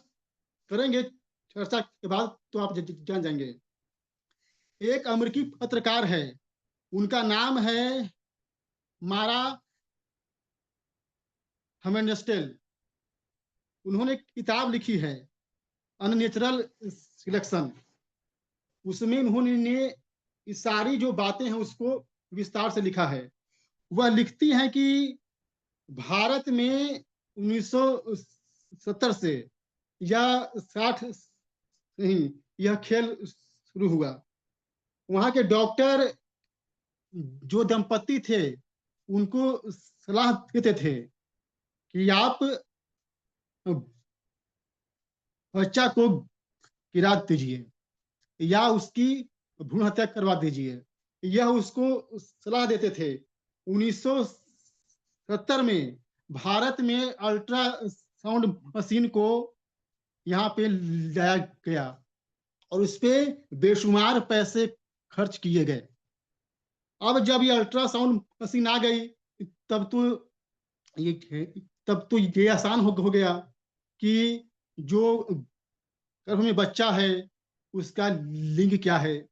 करेंगे चर्चा के बाद तो आप जान जाएंगे। एक अमेरिकी पत्रकार है, उनका नाम है मारा हमेंडस्टेल। उन्होंने एक किताब लिखी है अननेचुरल सिलेक्शन। उसमें उन्होंने ये सारी जो बातें हैं उसको विस्तार से लिखा है। वह लिखती हैं कि भारत में 1970 से या 60 नहीं, यह खेल शुरू हुआ। वहां के डॉक्टर जो दंपति थे उनको सलाह देते थे कि आप बच्चा को गिरा दीजिए या उसकी भ्रूण हत्या करवा दीजिए। यह उसको सलाह देते थे। 1970 में भारत में अल्ट्रासाउंड मशीन को यहाँ पे लाया गया और उस पर बेशुमार पैसे खर्च किए गए। अब जब ये अल्ट्रासाउंड मशीन आ गई, तब तो ये तब तो ये आसान हो गया कि जो गर्भ में बच्चा है उसका लिंग क्या है,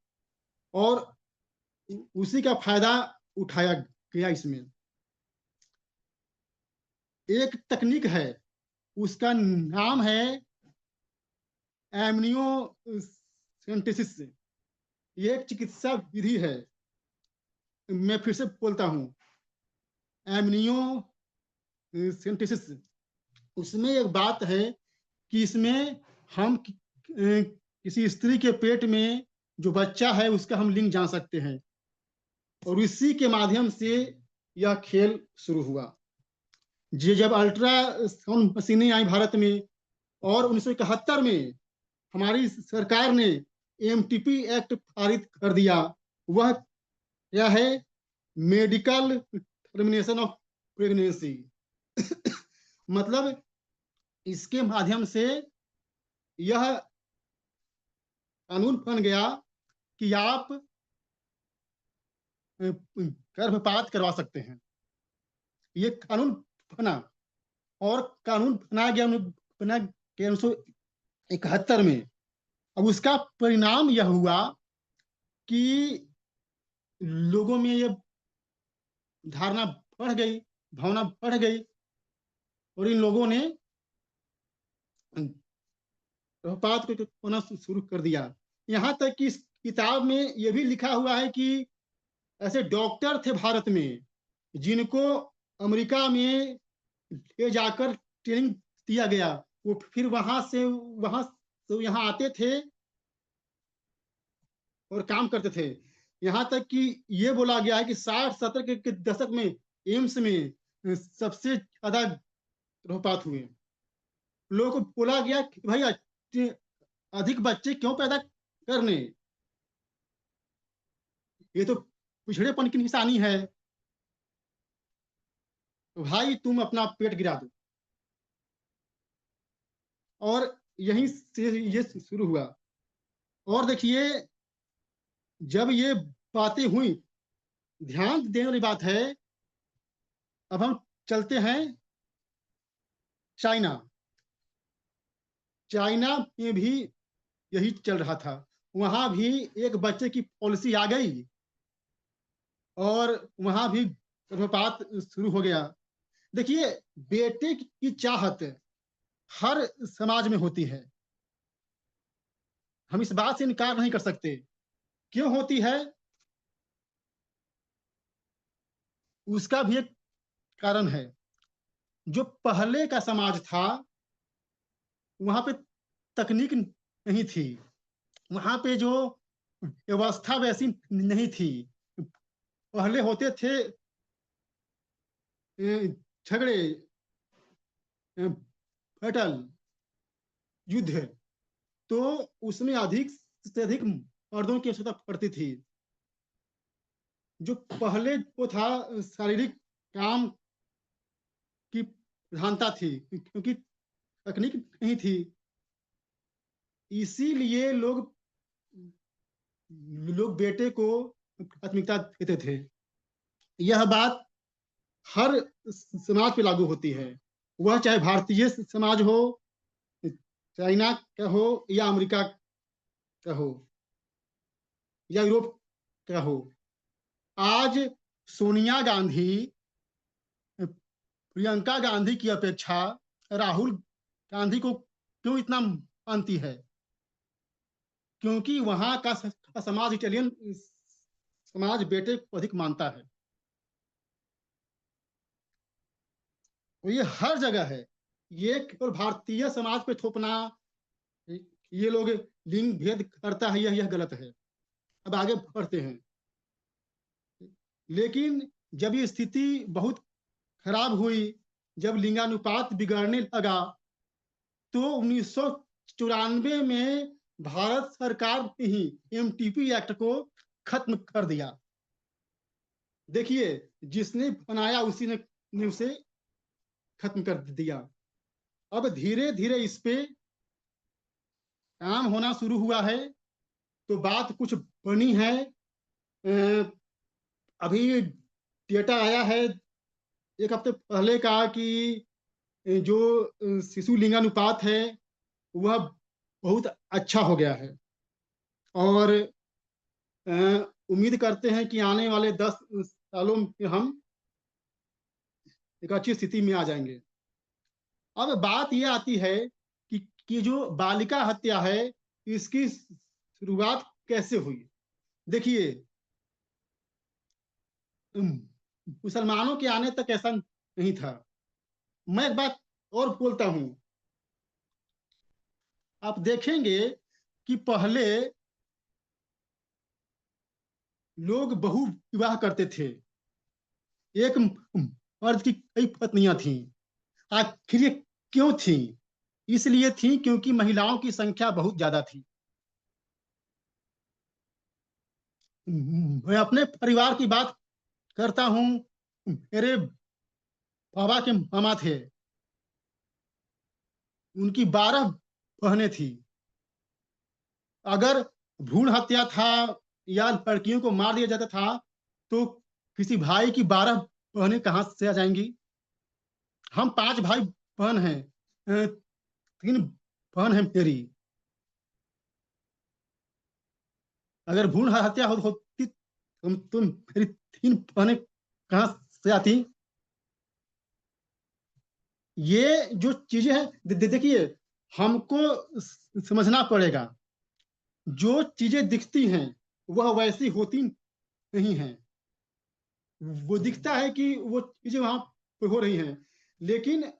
और उसी का फायदा उठाया गया। इसमें एक तकनीक है, उसका नाम है एमनियोसेंटेसिस। ये एक चिकित्सा विधि है। मैं फिर से बोलता हूँ, एमनियोसेंटेसिस। उसमें एक बात है कि इसमें हम किसी स्त्री के पेट में जो बच्चा है उसका हम लिंग जान सकते हैं, और इसी के माध्यम से यह खेल शुरू हुआ। जब अल्ट्रासाउंड मशीनें आई भारत में और 1971 में हमारी सरकार ने एमटीपी एक्ट पारित कर दिया। वह क्या है? Medical termination of pregnancy. मतलब इसके माध्यम से यह कानून बन गया कि आप गर्भपात करवा सकते हैं। ये कानून बना, और कानून बना गया 1971 71 में। अब उसका परिणाम यह हुआ कि लोगों में ये धारणा बढ़ गई, भावना बढ़ गई, और इन लोगों ने गृहपात को होना शुरू कर दिया। यहाँ तक कि इस किताब में यह भी लिखा हुआ है कि ऐसे डॉक्टर थे भारत में जिनको अमेरिका में ले जाकर ट्रेनिंग दिया गया, वो फिर वहां से यहाँ आते थे और काम करते थे। यहाँ तक कि ये बोला गया है कि 60-70 के दशक में एम्स में सबसे ज्यादा गृहपात हुए। लोगों को बोला गया कि भाई अधिक बच्चे क्यों पैदा करने, ये तो पिछड़ेपन की निशानी है, तो भाई तुम अपना पेट गिरा दो। और यहीं से ये शुरू हुआ। और देखिए, जब ये बातें हुई, ध्यान देने वाली बात है, अब हम चलते हैं चाइना। चाइना में भी यही चल रहा था। वहां भी एक बच्चे की पॉलिसी आ गई और वहां भी गर्भपात शुरू हो गया। देखिए, बेटे की चाहत हर समाज में होती है, हम इस बात से इनकार नहीं कर सकते। क्यों होती है, उसका भी एक कारण है। जो पहले का समाज था, वहां पे तकनीक नहीं थी, वहां पे जो व्यवस्था वैसी नहीं थी। पहले होते थे झगड़े, बैटल, युद्ध, तो उसमें अधिक से अधिक मर्दों की आवश्यकता पड़ती थी। जो पहले वो था, शारीरिक काम की प्रधानता थी, क्योंकि तकनीक नहीं थी। इसीलिए लोग लोग बेटे को प्राथमिकता देते थे। यह बात हर समाज पे लागू होती है, वह चाहे भारतीय समाज हो, चाइना का हो, या अमेरिका का हो, या यूरोप का हो। आज सोनिया गांधी प्रियंका गांधी की अपेक्षा राहुल गांधी को क्यों इतना मानती है? क्योंकि वहां का समाज, इटालियन समाज, बेटे को अधिक मानता है। तो ये हर जगह है, ये केवल भारतीय समाज पे थोपना, ये लोग लिंग भेद करता है, यह गलत है। अब आगे बढ़ते हैं। लेकिन जब ये स्थिति बहुत खराब हुई, जब लिंगानुपात बिगड़ने लगा, तो 1994 में भारत सरकार ने ही एमटीपी एक्ट को खत्म कर दिया। देखिए, जिसने बनाया उसी ने उसे खत्म कर दिया। अब धीरे धीरे इस पे काम होना शुरू हुआ है, तो बात कुछ बनी है। अभी डेटा आया है एक हफ्ते पहले का कि जो शिशु लिंगानुपात है वह बहुत अच्छा हो गया है, और उम्मीद करते हैं कि आने वाले 10 सालों में हम एक अच्छी स्थिति में आ जाएंगे। अब बात यह आती है कि जो बालिका हत्या है, इसकी शुरुआत कैसे हुई। देखिए, मुसलमानों के आने तक ऐसा नहीं था। मैं एक बात और बोलता हूं, आप देखेंगे कि पहले लोग बहु विवाह करते थे, एक मर्द की कई पत्नियां थीं। आखिर ये क्यों थी? इसलिए थी क्योंकि महिलाओं की संख्या बहुत ज्यादा थी। मैं अपने परिवार की बात करता हूं। मेरे बाबा के मामा थे, उनकी 12 बहनें थी। अगर भ्रूण हत्या था या लड़कियों को मार दिया जाता था, तो किसी भाई की 12 बहनें कहां से आ जाएंगी? हम 5 भाई बहन हैं, 3 बहन है मेरी। अगर भ्रूण हत्या होती तुम मेरी 3 बहनें कहां से आती? ये जो चीजें हैं देखिए, हमको समझना पड़ेगा। जो चीजें दिखती हैं वह वैसी होती नहीं हैं। वो दिखता है कि वो चीजें वहां पे हो रही हैं, लेकिन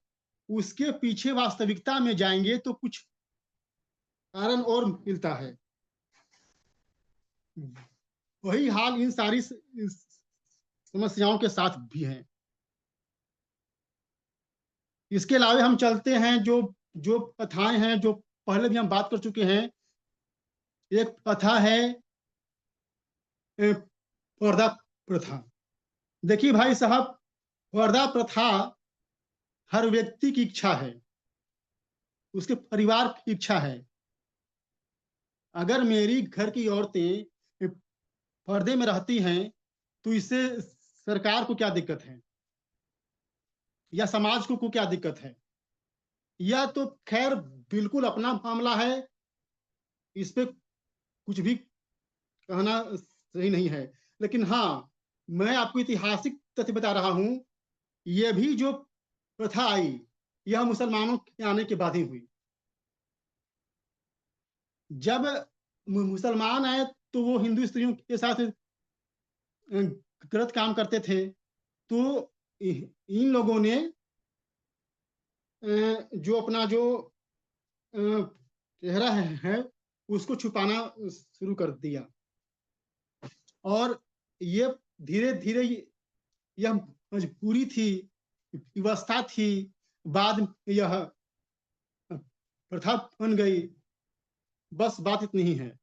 उसके पीछे वास्तविकता में जाएंगे तो कुछ कारण और मिलता है। वही हाल इन सारी समस्याओं के साथ भी है। इसके अलावा हम चलते हैं, जो जो प्रथाएं हैं, जो पहले भी हम बात कर चुके हैं। एक प्रथा है पर्दा प्रथा। देखिए भाई साहब, पर्दा प्रथा हर व्यक्ति की इच्छा है, उसके परिवार की इच्छा है। अगर मेरी घर की औरतें पर्दे में रहती हैं तो इससे सरकार को क्या दिक्कत है, या समाज को क्या दिक्कत है? यह तो खैर बिल्कुल अपना मामला है, इस पे कुछ भी कहना सही नहीं है। लेकिन हाँ, मैं आपको ऐतिहासिक तथ्य बता रहा हूं। यह भी जो प्रथा आई, यह मुसलमानों के आने के बाद ही हुई। जब मुसलमान आए तो वो हिंदू स्त्रियों के साथ गलत काम करते थे, तो इन लोगों ने जो अपना जो चेहरा है उसको छुपाना शुरू कर दिया। और ये धीरे धीरे यह मजबूरी थी, व्यवस्था थी, बाद में यह प्रथा बन गई। बस बात इतनी ही है।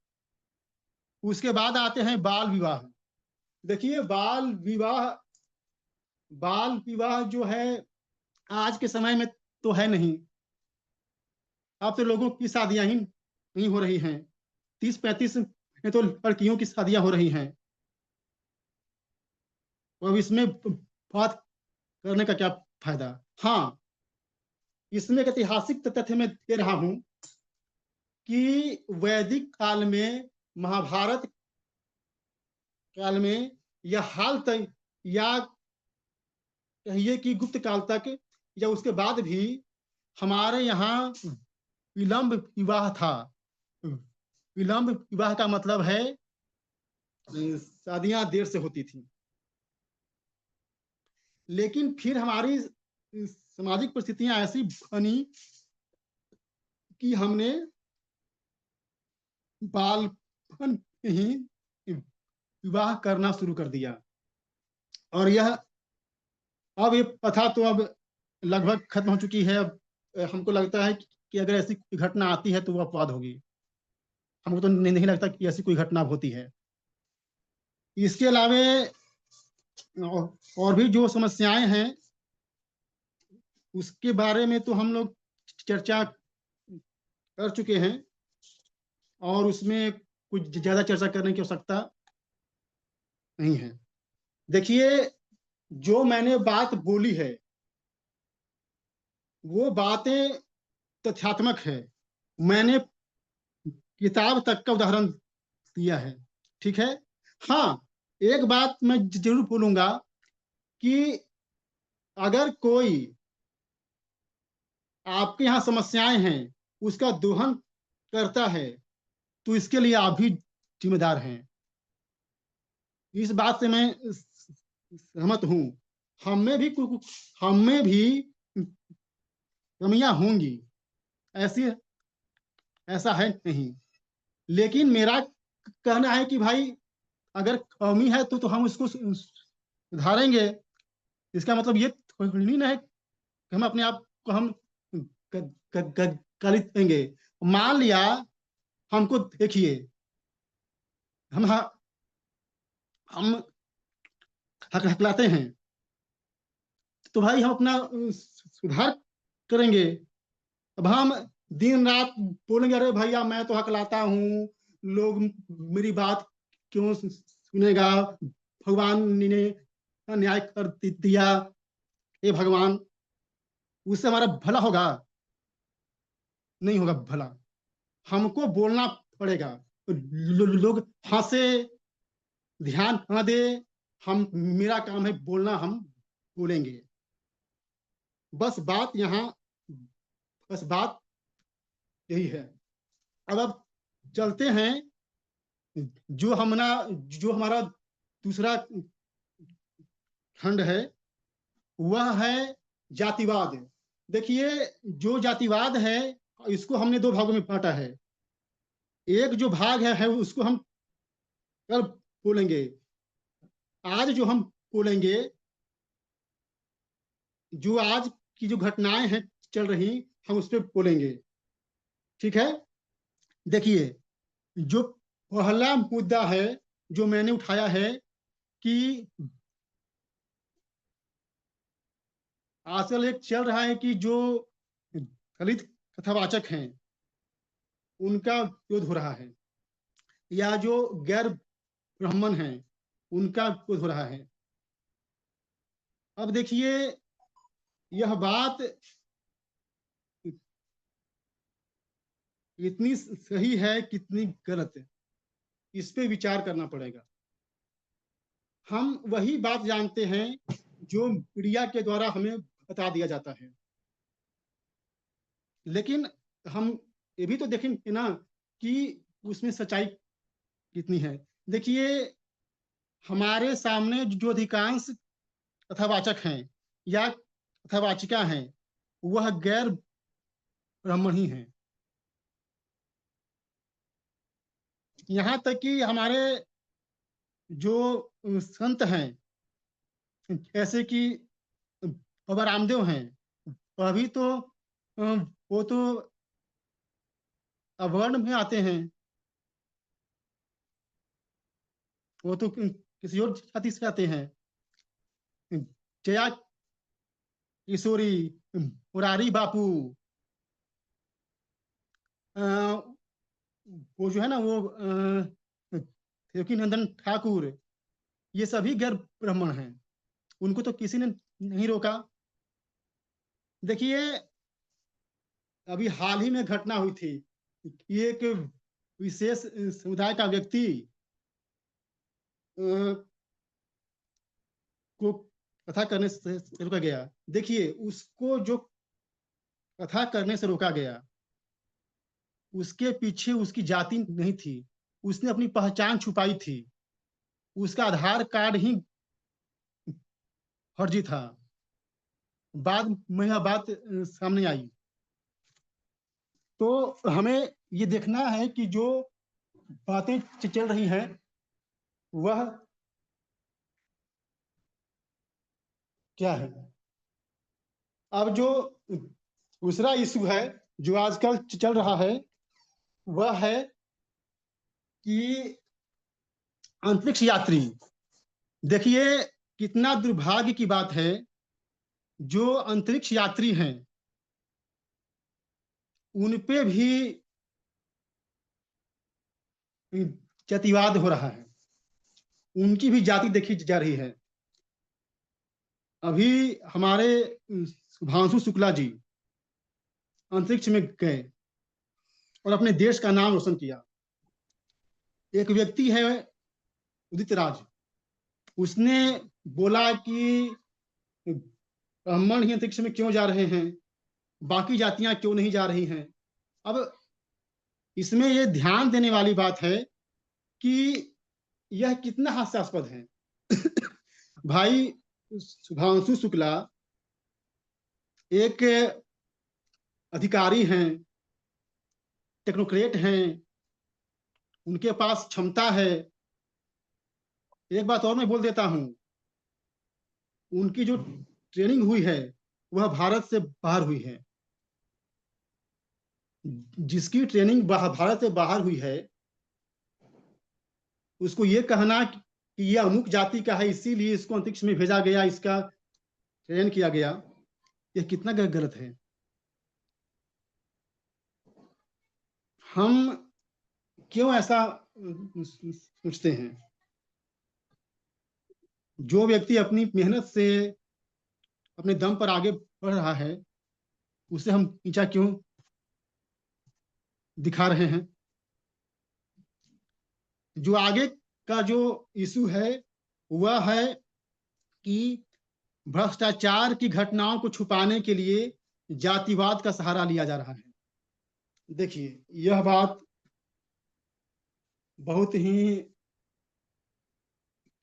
उसके बाद आते हैं बाल विवाह। देखिए, बाल विवाह जो है आज के समय में तो है नहीं। अब तो लोगों की शादियां ही नहीं हो रही हैं। 30-35 में तो लड़कियों की शादियां हो रही हैं। तो अब इसमें बात करने का क्या फायदा? हाँ, इसमें एक ऐतिहासिक तथ्य मैं दे रहा हूं कि वैदिक काल में, महाभारत काल में, या हाल तक, या कहिए कि गुप्त काल तक, या उसके बाद भी हमारे यहाँ विलंब विवाह था। विलंब विवाह का मतलब है शादियां देर से होती थी। लेकिन फिर हमारी सामाजिक परिस्थितियां ऐसी बनी कि हमने बालपन में ही विवाह करना शुरू कर दिया। और यह, अब ये प्रथा तो अब लगभग खत्म हो चुकी है। अब हमको लगता है कि अगर ऐसी कोई घटना आती है तो वो अपवाद होगी। हमको तो नहीं लगता कि ऐसी कोई घटना होती है। इसके अलावे और भी जो समस्याएं हैं उसके बारे में तो हम लोग चर्चा कर चुके हैं, और उसमें कुछ ज्यादा चर्चा करने की आवश्यकता नहीं है। देखिए, जो मैंने बात बोली है वो बातें तथ्यात्मक है। मैंने किताब तक का उदाहरण दिया है, ठीक है। हाँ, एक बात मैं जरूर बोलूंगा कि अगर कोई आपके यहाँ समस्याएं हैं, उसका दोहन करता है, तो इसके लिए आप भी जिम्मेदार हैं। इस बात से मैं सहमत हूं। हम में भी कमियां होंगी, ऐसी ऐसा है नहीं। लेकिन मेरा कहना है कि भाई, अगर कमी है तो हम उसको सुधारेंगे। इसका मतलब ये थोड़ी नहीं है कि हम अपने आप को हम गाली देंगे। मान लिया, हमको देखिए, हम हम हकलाते हैं, तो भाई हम अपना सुधार करेंगे। अब हम दिन रात बोलेंगे अरे भैया मैं तो हकलाता हूँ, लोग मेरी बात क्यों सुनेगा, भगवान ने न्याय कर दिया, हे भगवान, उससे हमारा भला होगा? नहीं होगा भला। हमको बोलना पड़ेगा। लोग हंसे, ध्यान न दे, हम मेरा काम है बोलना, हम बोलेंगे। बस बात यहाँ, बस बात यही है। अब चलते हैं, जो हमारा दूसरा खंड है वह है जातिवाद। देखिए, जो जातिवाद है इसको हमने दो भागों में बांटा है। एक जो भाग है उसको हम कल बोलेंगे। आज जो हम बोलेंगे, जो आज की जो घटनाएं हैं चल रही, हम उस पर बोलेंगे। ठीक है। देखिए, जो पहला मुद्दा है जो मैंने उठाया है कि आजकल एक चल रहा है कि जो दलित कथावाचक हैं उनका विरोध हो रहा है, या जो गैर ब्राह्मण हैं उनका विरोध हो रहा है। अब देखिए, यह बात कितनी सही है कितनी गलत है, इस पे विचार करना पड़ेगा। हम वही बात जानते हैं जो मीडिया के द्वारा हमें बता दिया जाता है, लेकिन हम ये भी तो देखेंगे ना कि उसमें सच्चाई कितनी है। देखिए, हमारे सामने जो अधिकांश कथावाचक हैं या कथावाचिका हैं वह गैर ब्राह्मण ही हैं। यहाँ तक कि हमारे जो संत हैं, ऐसे कि बाबा रामदेव हैं, अभी तो वो तो अवर्ण में आते हैं, वो तो किसी और जाति से आते हैं। जया किशोरी, मुरारी बापू, वो जो है ना वो देवकी नंदन ठाकुर, ये सभी गैर ब्राह्मण हैं। उनको तो किसी ने नहीं रोका। देखिए, अभी हाल ही में घटना हुई थी कि एक विशेष समुदाय का व्यक्ति को कथा करने से रोका गया। देखिए, उसको जो कथा करने से रोका गया उसके पीछे उसकी जाति नहीं थी, उसने अपनी पहचान छुपाई थी, उसका आधार कार्ड ही फर्जी था। बाद में यह बात सामने आई। तो हमें ये देखना है कि जो बातें चल रही हैं वह क्या है। अब जो दूसरा इशू है जो आजकल चल रहा है वह है कि अंतरिक्ष यात्री। देखिए, कितना दुर्भाग्य की बात है, जो अंतरिक्ष यात्री हैं उन पे भी जातिवाद हो रहा है, उनकी भी जाति देखी जा रही है। अभी हमारे शुभांशु शुक्ला जी अंतरिक्ष में गए और अपने देश का नाम रोशन किया। एक व्यक्ति है उदित राज, उसने बोला कि ब्राह्मण ही अंतरिक्ष में क्यों जा रहे हैं, बाकी जातियां क्यों नहीं जा रही हैं। अब इसमें यह ध्यान देने वाली बात है कि यह कितना हास्यास्पद है। भाई शुभांशु शुक्ला एक अधिकारी हैं, टेक्नोक्रेट हैं, उनके पास क्षमता है। एक बात और मैं बोल देता हूं, उनकी जो ट्रेनिंग हुई है वह भारत से बाहर हुई है। जिसकी ट्रेनिंग भारत से बाहर हुई है उसको ये कहना कि ये अमुक जाति का है इसीलिए इसको अंतरिक्ष में भेजा गया, इसका ट्रेन किया गया, यह कितना गलत है। हम क्यों ऐसा सोचते हैं। जो व्यक्ति अपनी मेहनत से अपने दम पर आगे बढ़ रहा है उसे हम नीचा क्यों दिखा रहे हैं। जो आगे का जो इशू है वह है कि भ्रष्टाचार की घटनाओं को छुपाने के लिए जातिवाद का सहारा लिया जा रहा है। देखिए, यह बात बहुत ही,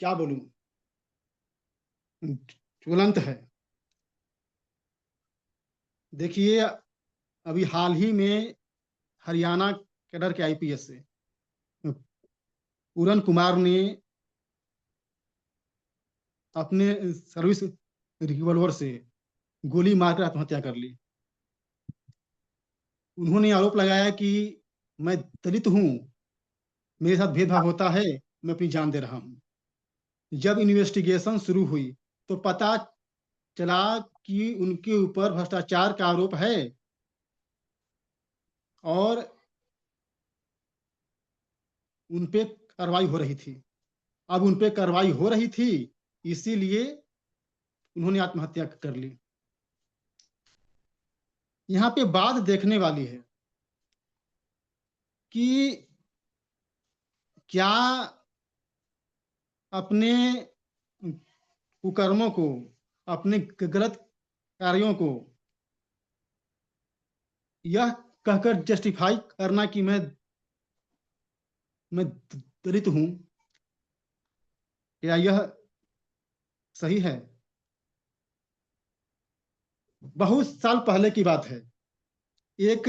क्या बोलूं, ज्वलंत है। देखिए, अभी हाल ही में हरियाणा कैडर के आईपीएस से पूरन कुमार ने अपने सर्विस रिवॉल्वर से गोली मारकर आत्महत्या कर ली। उन्होंने आरोप लगाया कि मैं दलित हूं, मेरे साथ भेदभाव होता है, मैं अपनी जान दे रहा हूं। जब इन्वेस्टिगेशन शुरू हुई तो पता चला कि उनके ऊपर भ्रष्टाचार का आरोप है और उन पे कार्रवाई हो रही थी। अब उन पे कार्रवाई हो रही थी, इसीलिए उन्होंने आत्महत्या कर ली। यहाँ पे बात देखने वाली है कि क्या अपने कुकर्मों को, अपने गलत कार्यों को यह कहकर जस्टिफाई करना कि मैं दलित हूं, क्या यह सही है? बहुत साल पहले की बात है। एक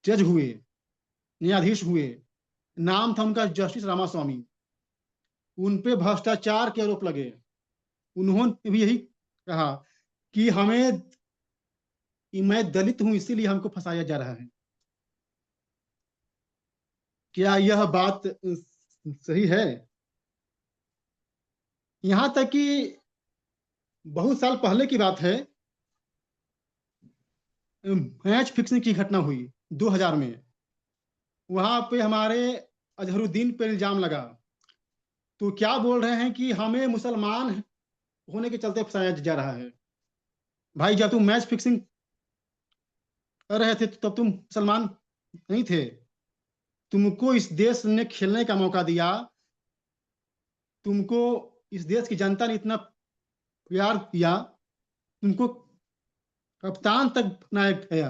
जज हुए, न्यायाधीश हुए, नाम था उनका जस्टिस रामास्वामी। उन पे भ्रष्टाचार के आरोप लगे। उन्होंने भी यही कहा कि मैं दलित हूं, इसीलिए हमको फंसाया जा रहा है। क्या यह बात सही है? यहां तक कि बहुत साल पहले की बात है, मैच फिक्सिंग की घटना हुई 2000 में। वहां पे हमारे अजहरुद्दीन पे इल्जाम लगा, तो क्या बोल रहे हैं कि हमें मुसलमान होने के चलते फंसाया जा रहा है। भाई, जब तुम मैच फिक्सिंग कर रहे थे तो तब तुम मुसलमान नहीं थे। तुमको इस देश ने खेलने का मौका दिया, तुमको इस देश की जनता ने इतना प्यार दिया, तुमको कप्तान तक बनाया गया।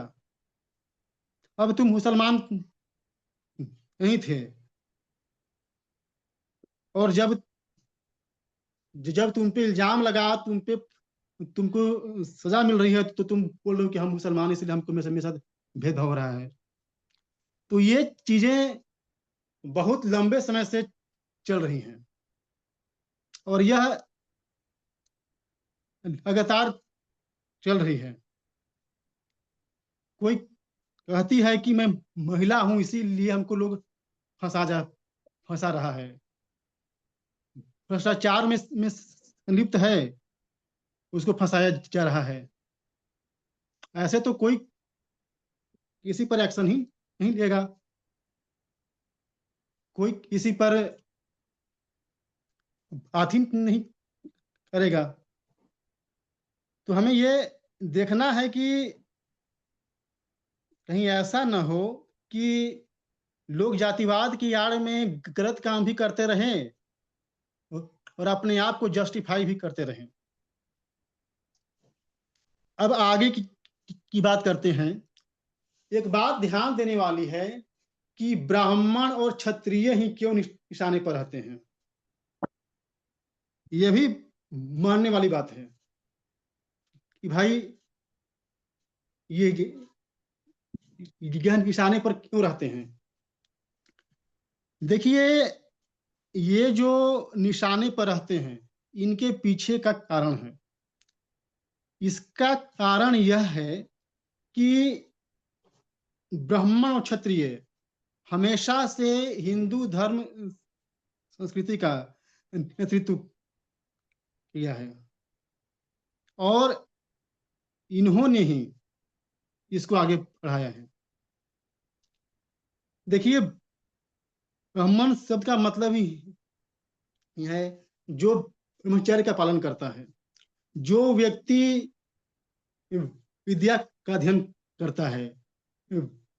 अब तुम मुसलमान नहीं थे, और जब जब तुम पे इल्जाम लगा, तुमको सजा मिल रही है, तो तुम बोल रहे हो कि हम मुसलमान, इसलिए हमको मेरे साथ भेदभाव हो रहा है। तो ये चीजें बहुत लंबे समय से चल रही हैं और यह लगातार चल रही है। कोई कहती है कि मैं महिला हूं, इसीलिए हमको लोग फंसा रहा है। भ्रष्टाचार में संलिप्त है, उसको फंसाया जा रहा है। ऐसे तो कोई किसी पर एक्शन ही नहीं लेगा, कोई किसी पर बात ही नहीं करेगा। तो हमें ये देखना है कि कहीं ऐसा ना हो कि लोग जातिवाद की आड़ में गलत काम भी करते रहें और अपने आप को जस्टिफाई भी करते रहें। अब आगे की बात करते हैं। एक बात ध्यान देने वाली है कि ब्राह्मण और क्षत्रिय ही क्यों निशाने पर रहते हैं। यह भी मानने वाली बात है कि भाई, ये गहन निशाने पर क्यों रहते हैं। देखिए, ये जो निशाने पर रहते हैं, इनके पीछे का कारण है। इसका कारण यह है कि ब्राह्मण और क्षत्रिय हमेशा से हिंदू धर्म संस्कृति का नेतृत्व किया है और इन्होंने ही इसको आगे बढ़ाया है। देखिए, ब्राह्मण शब्द का मतलब ही है जो ब्रह्मचर्य का पालन करता है, जो व्यक्ति विद्या का अध्ययन करता है,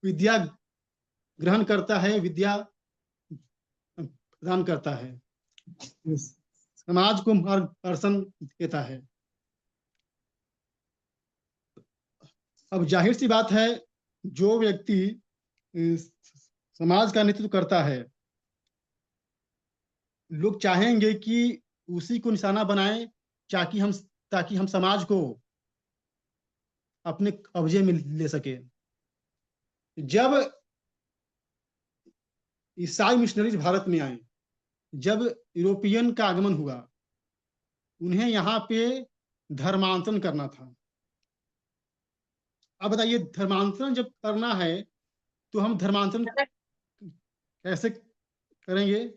विद्या ग्रहण करता है, विद्या प्रदान करता है, समाज को मार्गदर्शन देता है। अब जाहिर सी बात है, जो व्यक्ति समाज का नेतृत्व करता है, लोग चाहेंगे कि उसी को निशाना बनाएं, ताकि हम समाज को अपने कब्जे में ले सके। जब ईसाई मिशनरीज भारत में आए, जब यूरोपियन का आगमन हुआ, उन्हें यहाँ पे धर्मांतरण करना था। अब बताइए, धर्मांतरण जब करना है तो हम धर्मांतरण कैसे करेंगे?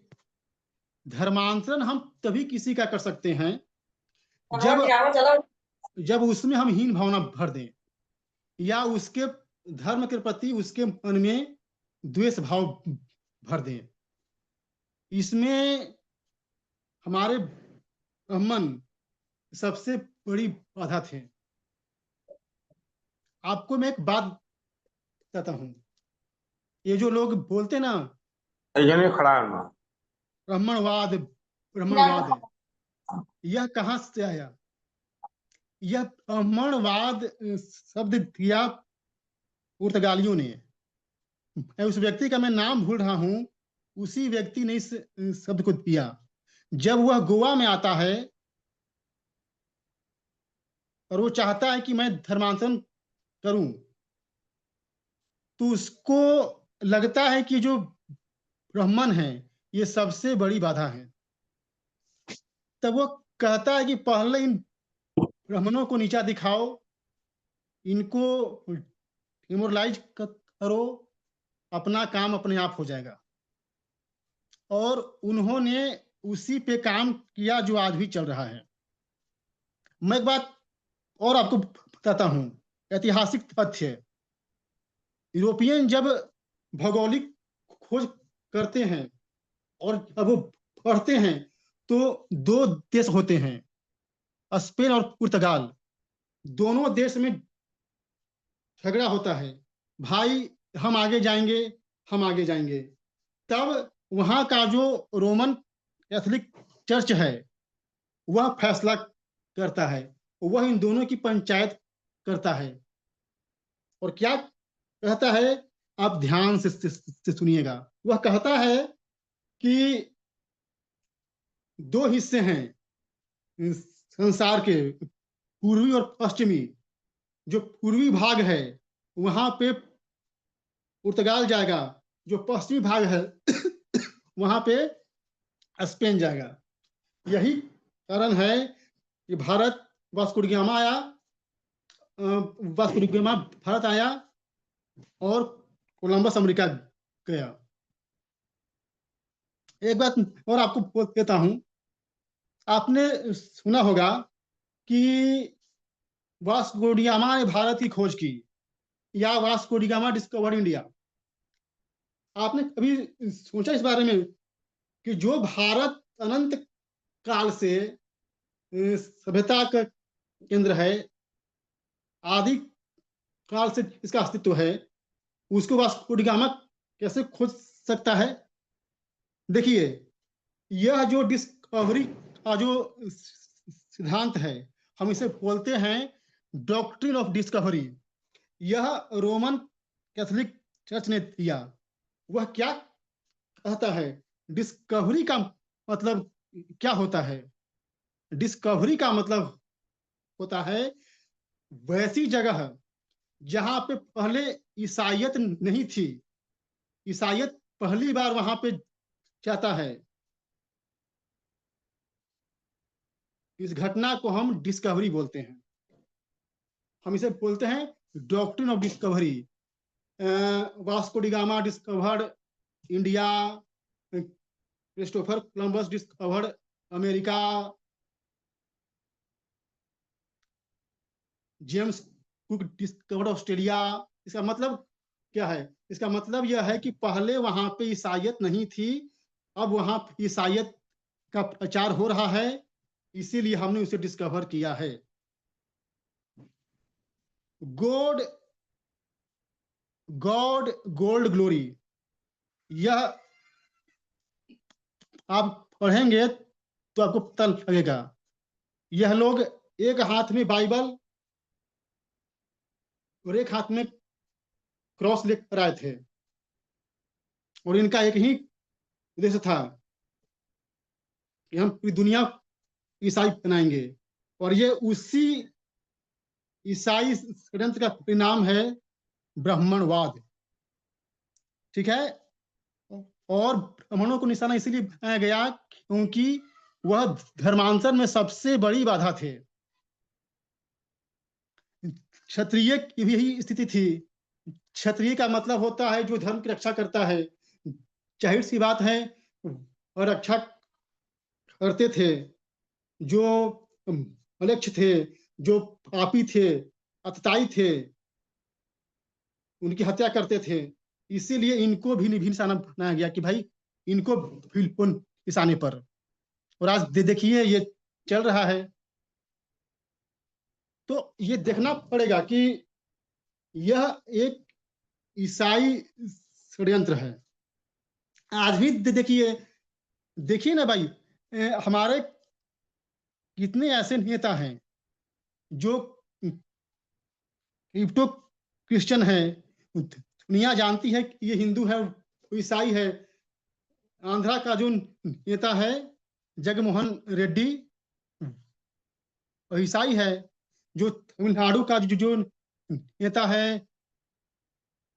धर्मांतरण हम तभी किसी का कर सकते हैं जब उसमें हम हीन भावना भर दें, या उसके धर्म के प्रति उसके मन में द्वेष भाव भर दें। इसमें हमारे ब्राह्मण सबसे बड़ी बाधा थे। आपको मैं एक बात बताता हूं, ये जो लोग बोलते ना ब्राह्मणवाद ब्राह्मणवाद, यह कहां से आया? यह ब्राह्मणवाद शब्द दिया पुर्तगालियों ने। उस व्यक्ति का मैं नाम भूल रहा हूं, उसी व्यक्ति ने इस शब्द को दिया। जब वह गोवा में आता है और वो चाहता है कि मैं धर्मांतरण करूं, तो उसको लगता है कि जो ब्राह्मण है ये सबसे बड़ी बाधा है। तब वो कहता है कि पहले इन ब्राह्मणों को नीचा दिखाओ, इनको डिमोरलाइज करो, अपना काम अपने आप हो जाएगा। और उन्होंने उसी पे काम किया जो आज भी चल रहा है। मैं एक बात और आपको बताता हूं, ऐतिहासिक तथ्य। यूरोपियन जब भौगोलिक खोज करते हैं और जब वो पढ़ते हैं, तो दो देश होते हैं, स्पेन और पुर्तगाल। दोनों देश में झगड़ा होता है, भाई हम आगे जाएंगे, हम आगे जाएंगे। तब वहां का जो रोमन कैथोलिक चर्च है वह फैसला करता है, वह इन दोनों की पंचायत करता है। और क्या कहता है, आप ध्यान से सुनिएगा। वह कहता है कि दो हिस्से हैं संसार के, पूर्वी और पश्चिमी। जो पूर्वी भाग है वहां पे पुर्तगाल जाएगा, जो पश्चिमी भाग है वहां पे स्पेन जाएगा। यही कारण है कि वास्को डी गामा आया, वास्को डी गामा भारत आया और कोलंबस अमेरिका गया। एक बात और आपको बोल देता हूं, आपने सुना होगा कि वास्को डी गामा ने भारत की खोज की, या Vasco D gamma discovered India. आपने कभी सोचा इस बारे में कि जो भारत अनंत काल से सभ्यता का केंद्र है, आदि काल से इसका अस्तित्व है, उसको वास्को डी गामा कैसे खोज सकता है? देखिए, यह जो डिस्कवरी का जो सिद्धांत है, हम इसे बोलते हैं डॉक्ट्रिन ऑफ डिस्कवरी। यह रोमन कैथोलिक चर्च ने दिया। वह क्या कहता है? डिस्कवरी का मतलब क्या होता है? डिस्कवरी का मतलब होता है वैसी जगह जहां पे पहले ईसाइयत नहीं थी, ईसाइयत पहली बार वहां पे जाता है। इस घटना को हम डिस्कवरी बोलते हैं। हम इसे बोलते हैं doctrine of discovery. Vasco D gamma discovered India, Christopher Columbus discovered America, James cook discovered Australia. इसका मतलब क्या है? इसका मतलब यह है कि पहले वहां पे ईसाइयत नहीं थी, अब वहां ईसाइयत का प्रचार हो रहा है, इसीलिए हमने उसे डिस्कवर किया है। गॉड गॉड गोल्ड ग्लोरी, यह आप पढ़ेंगे तो आपको पता लगेगा। यह लोग एक हाथ में बाइबल और एक हाथ में क्रॉस लेकर आए थे, और इनका एक ही उद्देश्य था कि हम पूरी दुनिया ईसाई बनाएंगे। और ये उसी ईसाई षड्यंत्र का परिणाम है ब्राह्मणवाद। ठीक है। और ब्राह्मणों को निशाना इसलिए बनाया गया क्योंकि वह धर्मांतरण में सबसे बड़ी बाधा थे। क्षत्रिय की भी यही स्थिति थी। क्षत्रिय का मतलब होता है जो धर्म की रक्षा करता है। जाहिर सी बात है, और रक्षा करते थे जो मलेच्छ थे, जो पापी थे, अतताई थे, उनकी हत्या करते थे। इसीलिए इनको भी निशाना बनाया गया कि भाई इनको बिल्कुल निशाने पर। और आज देखिए ये चल रहा है। तो ये देखना पड़ेगा कि यह एक ईसाई षड्यंत्र है। आज भी देखिए, देखिए ना भाई, हमारे कितने ऐसे नेता हैं जो क्रिप्टो क्रिश्चियन है। दुनिया जानती है कि ये हिंदू है, वो ईसाई है। आंध्रा का जो नेता है जगनमोहन रेड्डी, वो ईसाई है। जो तमिलनाडु का जो नेता है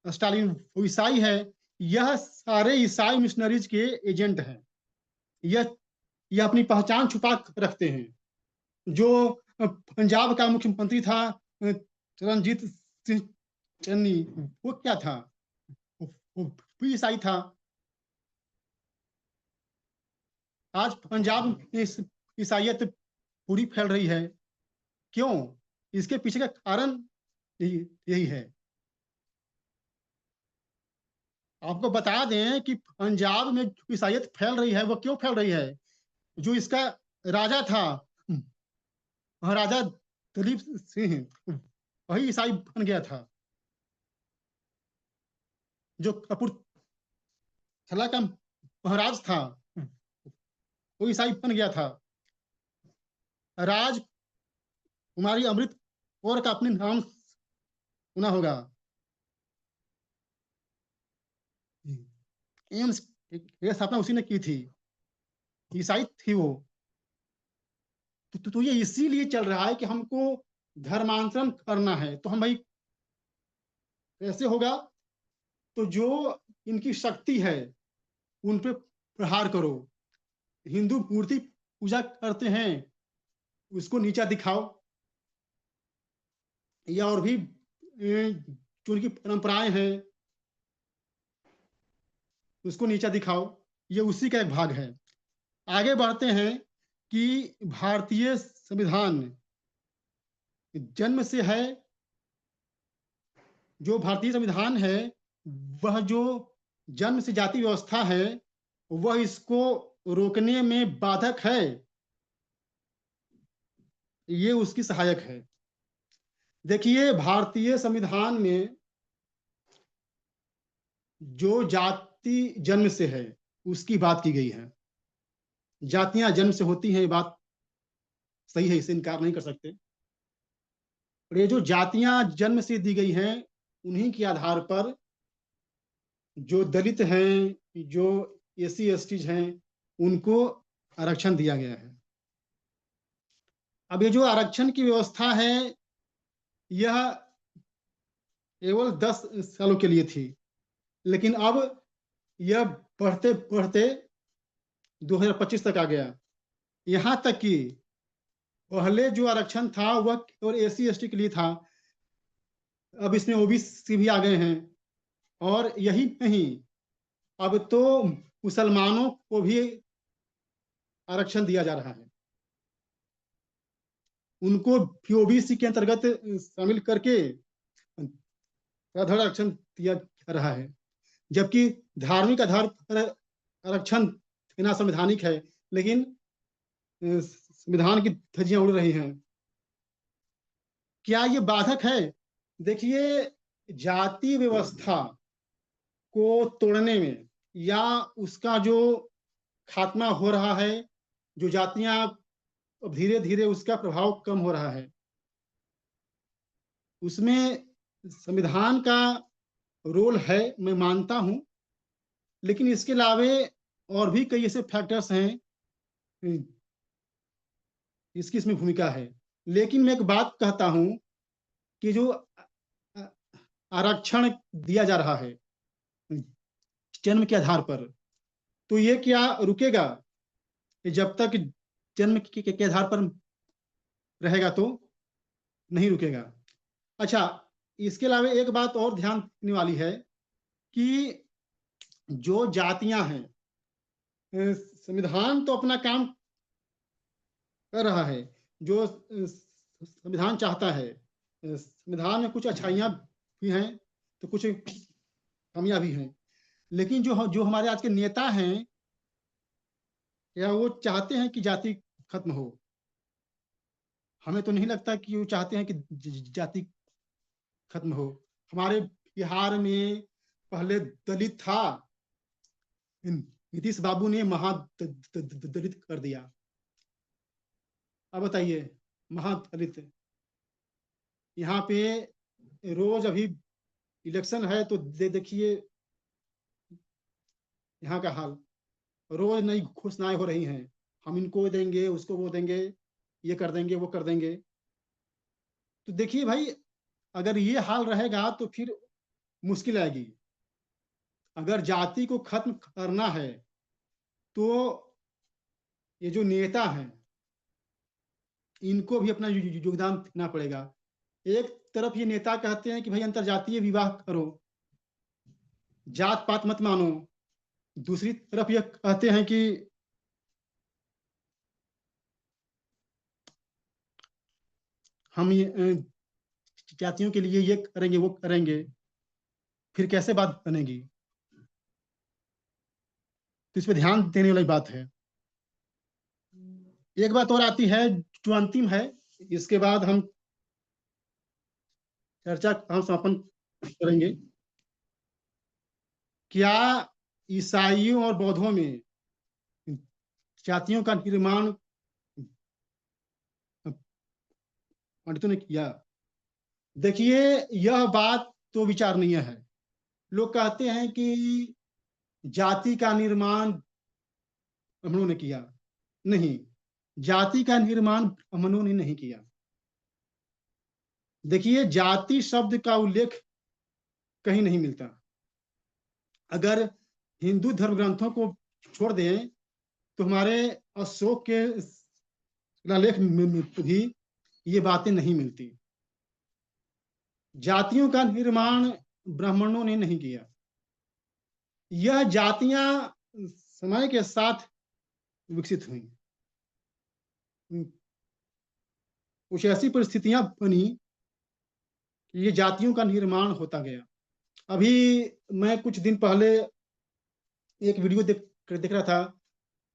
स्टालिन, वो ईसाई है। यह सारे ईसाई मिशनरीज के एजेंट हैं। यह अपनी पहचान छुपा कर रखते हैं। जो पंजाब का मुख्यमंत्री था रणजीत सिंह चन्नी, वो क्या था? वो भी ईसाई था। आज पंजाब में ईसाइयत पूरी फैल रही है। क्यों? इसके पीछे का कारण यही है। आपको बता दें कि पंजाब में ईसाइयत फैल रही है, वो क्यों फैल रही है? जो इसका राजा था, महाराजा दलीप सिंह, वही ईसाई बन गया था। जो कपूरथला का महाराज था, वो ईसाई बन गया था। राज कुमारी अमृत कौर का अपने नाम सुना होगा। एम्स की स्थापना उसी ने की थी। ईसाई थी वो। तो ये इसीलिए चल रहा है कि हमको धर्मांतरण करना है। तो हम भाई कैसे होगा? तो जो इनकी शक्ति है उन पे प्रहार करो। हिंदू मूर्ति पूजा करते हैं, उसको नीचा दिखाओ। या और भी जो उनकी परंपराएं हैं उसको नीचा दिखाओ। ये उसी का एक भाग है। आगे बढ़ते हैं कि भारतीय संविधान जन्म से है। जो भारतीय संविधान है वह जो जन्म से जाति व्यवस्था है, वह इसको रोकने में बाधक है, ये उसकी सहायक है। देखिए, भारतीय संविधान में जो जाति जन्म से है उसकी बात की गई है। जातियां जन्म से होती हैं, ये बात सही है, इसे इनकार नहीं कर सकते। और ये जो जातियां जन्म से दी गई हैं, उन्हीं के आधार पर जो दलित हैं, जो एसी एसटी हैं, उनको आरक्षण दिया गया है। अब ये जो आरक्षण की व्यवस्था है, यह केवल 10 सालों के लिए थी, लेकिन अब यह बढ़ते बढ़ते 2025 तक आ गया। यहां तक कि पहले जो आरक्षण था वह केवल एसी एसटी के लिए था, अब इसमें ओबीसी भी आ गए हैं। और यही नहीं, अब तो मुसलमानों को भी आरक्षण दिया जा रहा है। उनको भी ओबीसी के अंतर्गत शामिल करके आरक्षण दिया जा रहा है। जबकि धार्मिक आधार पर आरक्षण देना संवैधानिक है, लेकिन संविधान की धज्जियां उड़ रही हैं। क्या ये बाधक है? देखिए, जाति व्यवस्था को तोड़ने में या उसका जो खात्मा हो रहा है, जो जातियां अब धीरे धीरे उसका प्रभाव कम हो रहा है, उसमें संविधान का रोल है, मैं मानता हूं। लेकिन इसके अलावे और भी कई ऐसे फैक्टर्स हैं, इसकी इसमें भूमिका है। लेकिन मैं एक बात कहता हूं कि जो आरक्षण दिया जा रहा है जन्म के आधार पर, तो ये क्या रुकेगा? जब तक जन्म के आधार पर रहेगा तो नहीं रुकेगा। अच्छा, इसके अलावा एक बात और ध्यान देने वाली है कि जो जातियां हैं, संविधान तो अपना काम कर रहा है, जो संविधान चाहता है। संविधान में कुछ अच्छाइयां भी हैं तो कुछ कमियां भी हैं। लेकिन जो हमारे आज के नेता हैं, या वो चाहते हैं कि जाति खत्म हो? हमें तो नहीं लगता कि वो चाहते हैं कि जाति खत्म हो। हमारे बिहार में पहले दलित था, नीतीश बाबू ने दलित कर दिया। अब बताइए, महादलित। यहाँ पे रोज अभी इलेक्शन है तो देखिए यहाँ का हाल, रोज नई घोषणाएं हो रही हैं, हम इनको देंगे, उसको वो देंगे, ये कर देंगे, वो कर देंगे। तो देखिए भाई, अगर ये हाल रहेगा तो फिर मुश्किल आएगी। अगर जाति को खत्म करना है तो ये जो नेता हैं, इनको भी अपना योगदान देना पड़ेगा। एक तरफ ये नेता कहते हैं कि भाई अंतरजातीय विवाह करो, जात पात मत मानो। दूसरी तरफ ये कहते हैं कि हम जातियों के लिए ये करेंगे, वो करेंगे। फिर कैसे बात बनेगी? तो इस पर ध्यान देने वाली बात है। एक बात और आती है जो अंतिम है, इसके बाद हम चर्चा हम समापन करेंगे। क्या ईसाइयों और बौद्धों में जातियों का निर्माण पंडितों ने किया? देखिए, यह बात तो विचारणीय है। लोग कहते हैं कि जाति का निर्माण ब्राह्मणों ने किया। नहीं, जाति का निर्माण ब्राह्मणों ने नहीं किया। देखिए, जाति शब्द का उल्लेख कहीं नहीं मिलता। अगर हिंदू धर्म ग्रंथों को छोड़ दें तो हमारे अशोक के शिलालेख में भी ये बातें नहीं मिलती। जातियों का निर्माण ब्राह्मणों ने नहीं किया। यह जातियां समय के साथ विकसित हुई। कुछ ऐसी परिस्थितियां बनी कि ये जातियों का निर्माण होता गया। अभी मैं कुछ दिन पहले एक वीडियो देख रहा था।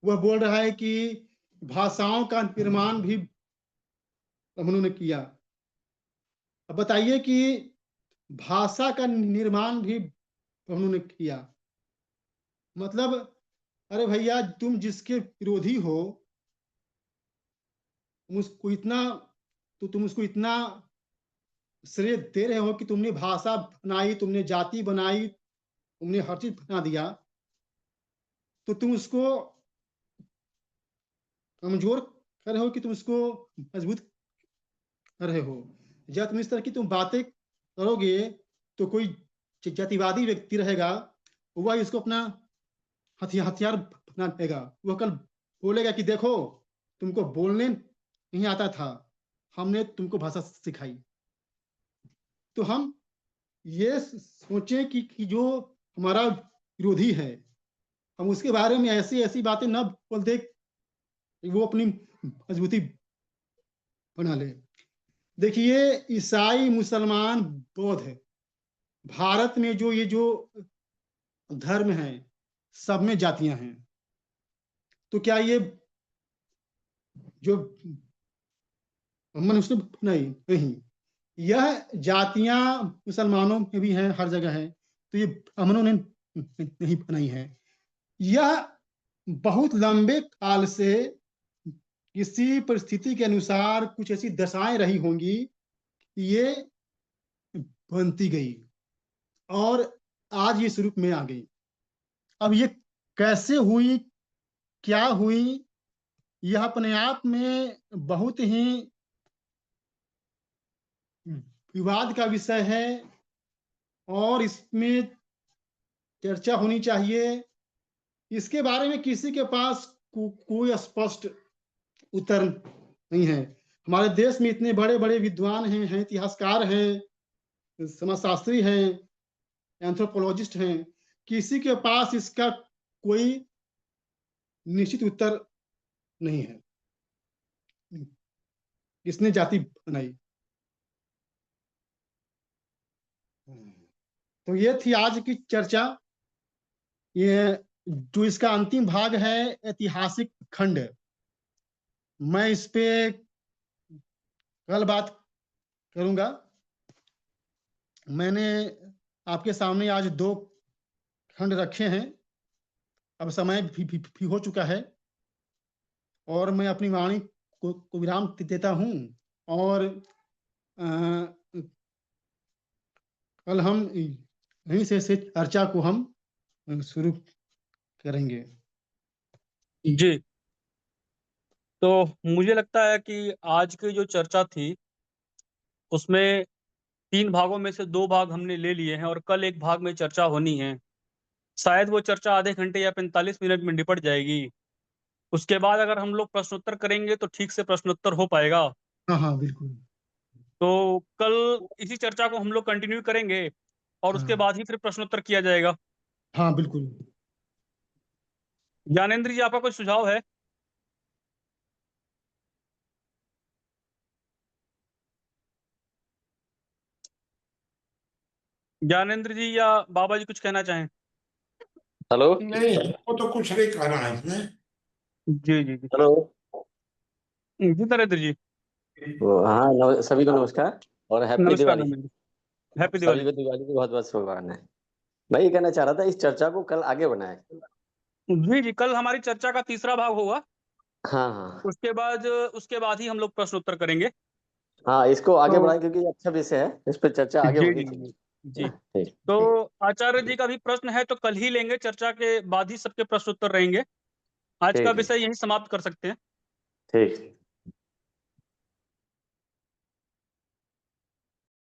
वह बोल रहा है कि भाषाओं का निर्माण भी उन्होंने किया। अब बताइए कि भाषा का निर्माण भी उन्होंने किया, मतलब अरे भैया, तुम जिसके विरोधी हो, तुम उसको इतना श्रेय दे रहे हो कि तुमने भाषा बनाई, तुमने जाति बनाई, तुमने हर चीज बना दिया, तो तुम उसको कमजोर कर रहे हो कि तुम उसको मजबूत कर रहे हो? जब तुम इस तरह की बातें करोगे तो कोई जातिवादी व्यक्ति रहेगा, वह इसको अपना हथियार बना देगा। वह कल बोलेगा कि देखो, तुमको बोलने नहीं आता था, हमने तुमको भाषा सिखाई। तो हम ये सोचें कि जो हमारा विरोधी है, हम उसके बारे में ऐसी ऐसी बातें न बोल दे कि वो अपनी मजबूती बना ले। देखिए, ईसाई, मुसलमान, बौद्ध है, भारत में जो धर्म है, सब में जातियां हैं। तो क्या ये जो मनुष्य नहीं नहीं, यह जातियां मुसलमानों में भी हैं, हर जगह है। तो ये अमनों ने नहीं बनाई है। यह बहुत लंबे काल से किसी परिस्थिति के अनुसार कुछ ऐसी दशाएं रही होंगी, ये बनती गई और आज इस रूप में आ गई। अब ये कैसे हुई, क्या हुई, यह अपने आप में बहुत ही विवाद का विषय है और इसमें चर्चा होनी चाहिए। इसके बारे में किसी के पास कोई स्पष्ट उत्तर नहीं है। हमारे देश में इतने बड़े बड़े विद्वान हैं, इतिहासकार हैं, समाजशास्त्री हैं, एंथ्रोपोलॉजिस्ट हैं, किसी के पास इसका कोई निश्चित उत्तर नहीं है। किसने जाति बनाई? तो ये थी आज की चर्चा। ये जो इसका अंतिम भाग है, ऐतिहासिक खंड, मैं इस पे कल बात करूंगा। मैंने आपके सामने आज 2 खंड रखे हैं। अब समय भी हो चुका है और मैं अपनी वाणी को विराम देता हूं और कल हम यहीं से चर्चा को हम शुरू करेंगे। जी, तो मुझे लगता है कि आज की जो चर्चा थी उसमें 3 भागों में से 2 भाग हमने ले लिए हैं और कल एक भाग में चर्चा होनी है। शायद वो चर्चा आधे घंटे या 45 मिनट में निपट जाएगी। उसके बाद अगर हम लोग प्रश्नोत्तर करेंगे तो ठीक से प्रश्नोत्तर हो पाएगा। हाँ हाँ बिल्कुल। तो कल इसी चर्चा को हम लोग कंटिन्यू करेंगे और उसके हाँ बाद ही फिर प्रश्नोत्तर किया जाएगा। हाँ बिल्कुल। ज्ञानेंद्र जी, आपका कोई सुझाव है? ज्ञानेंद्र जी या बाबा जी कुछ कहना चाहें? हेलो। नहीं, हमको तो कुछ नहीं कहना है इसमें। जी जी जी हेलो। जी नरेंद्र जी, हाँ, सभी को नमस्कार और हैप्पी नमस्कार दिवाली। नरेंद्र, हैप्पी सभी दिवाली। को दिवाली की बहुत बहुत शुभकामनाएं। मैं ये कहना चाह रहा था, इस चर्चा को कल आगे बढ़ाएं। जी जी, कल हमारी चर्चा का तीसरा भाग होगा। हाँ हाँ उसके बाद ही हम लोग प्रश्नोत्तर करेंगे। हाँ, इसको आगे तो बढ़ाएं क्योंकि ये अच्छा विषय है, इस पर चर्चा आगे जी होनी जी चाहिए। जी है जी। ना? ठीक तो ठीक आचार्य जी का भी प्रश्न है तो कल ही लेंगे, चर्चा के बाद ही सबके प्रश्नोत्तर रहेंगे। आज का ठीक विषय यहीं समाप्त कर सकते हैं। ठीक।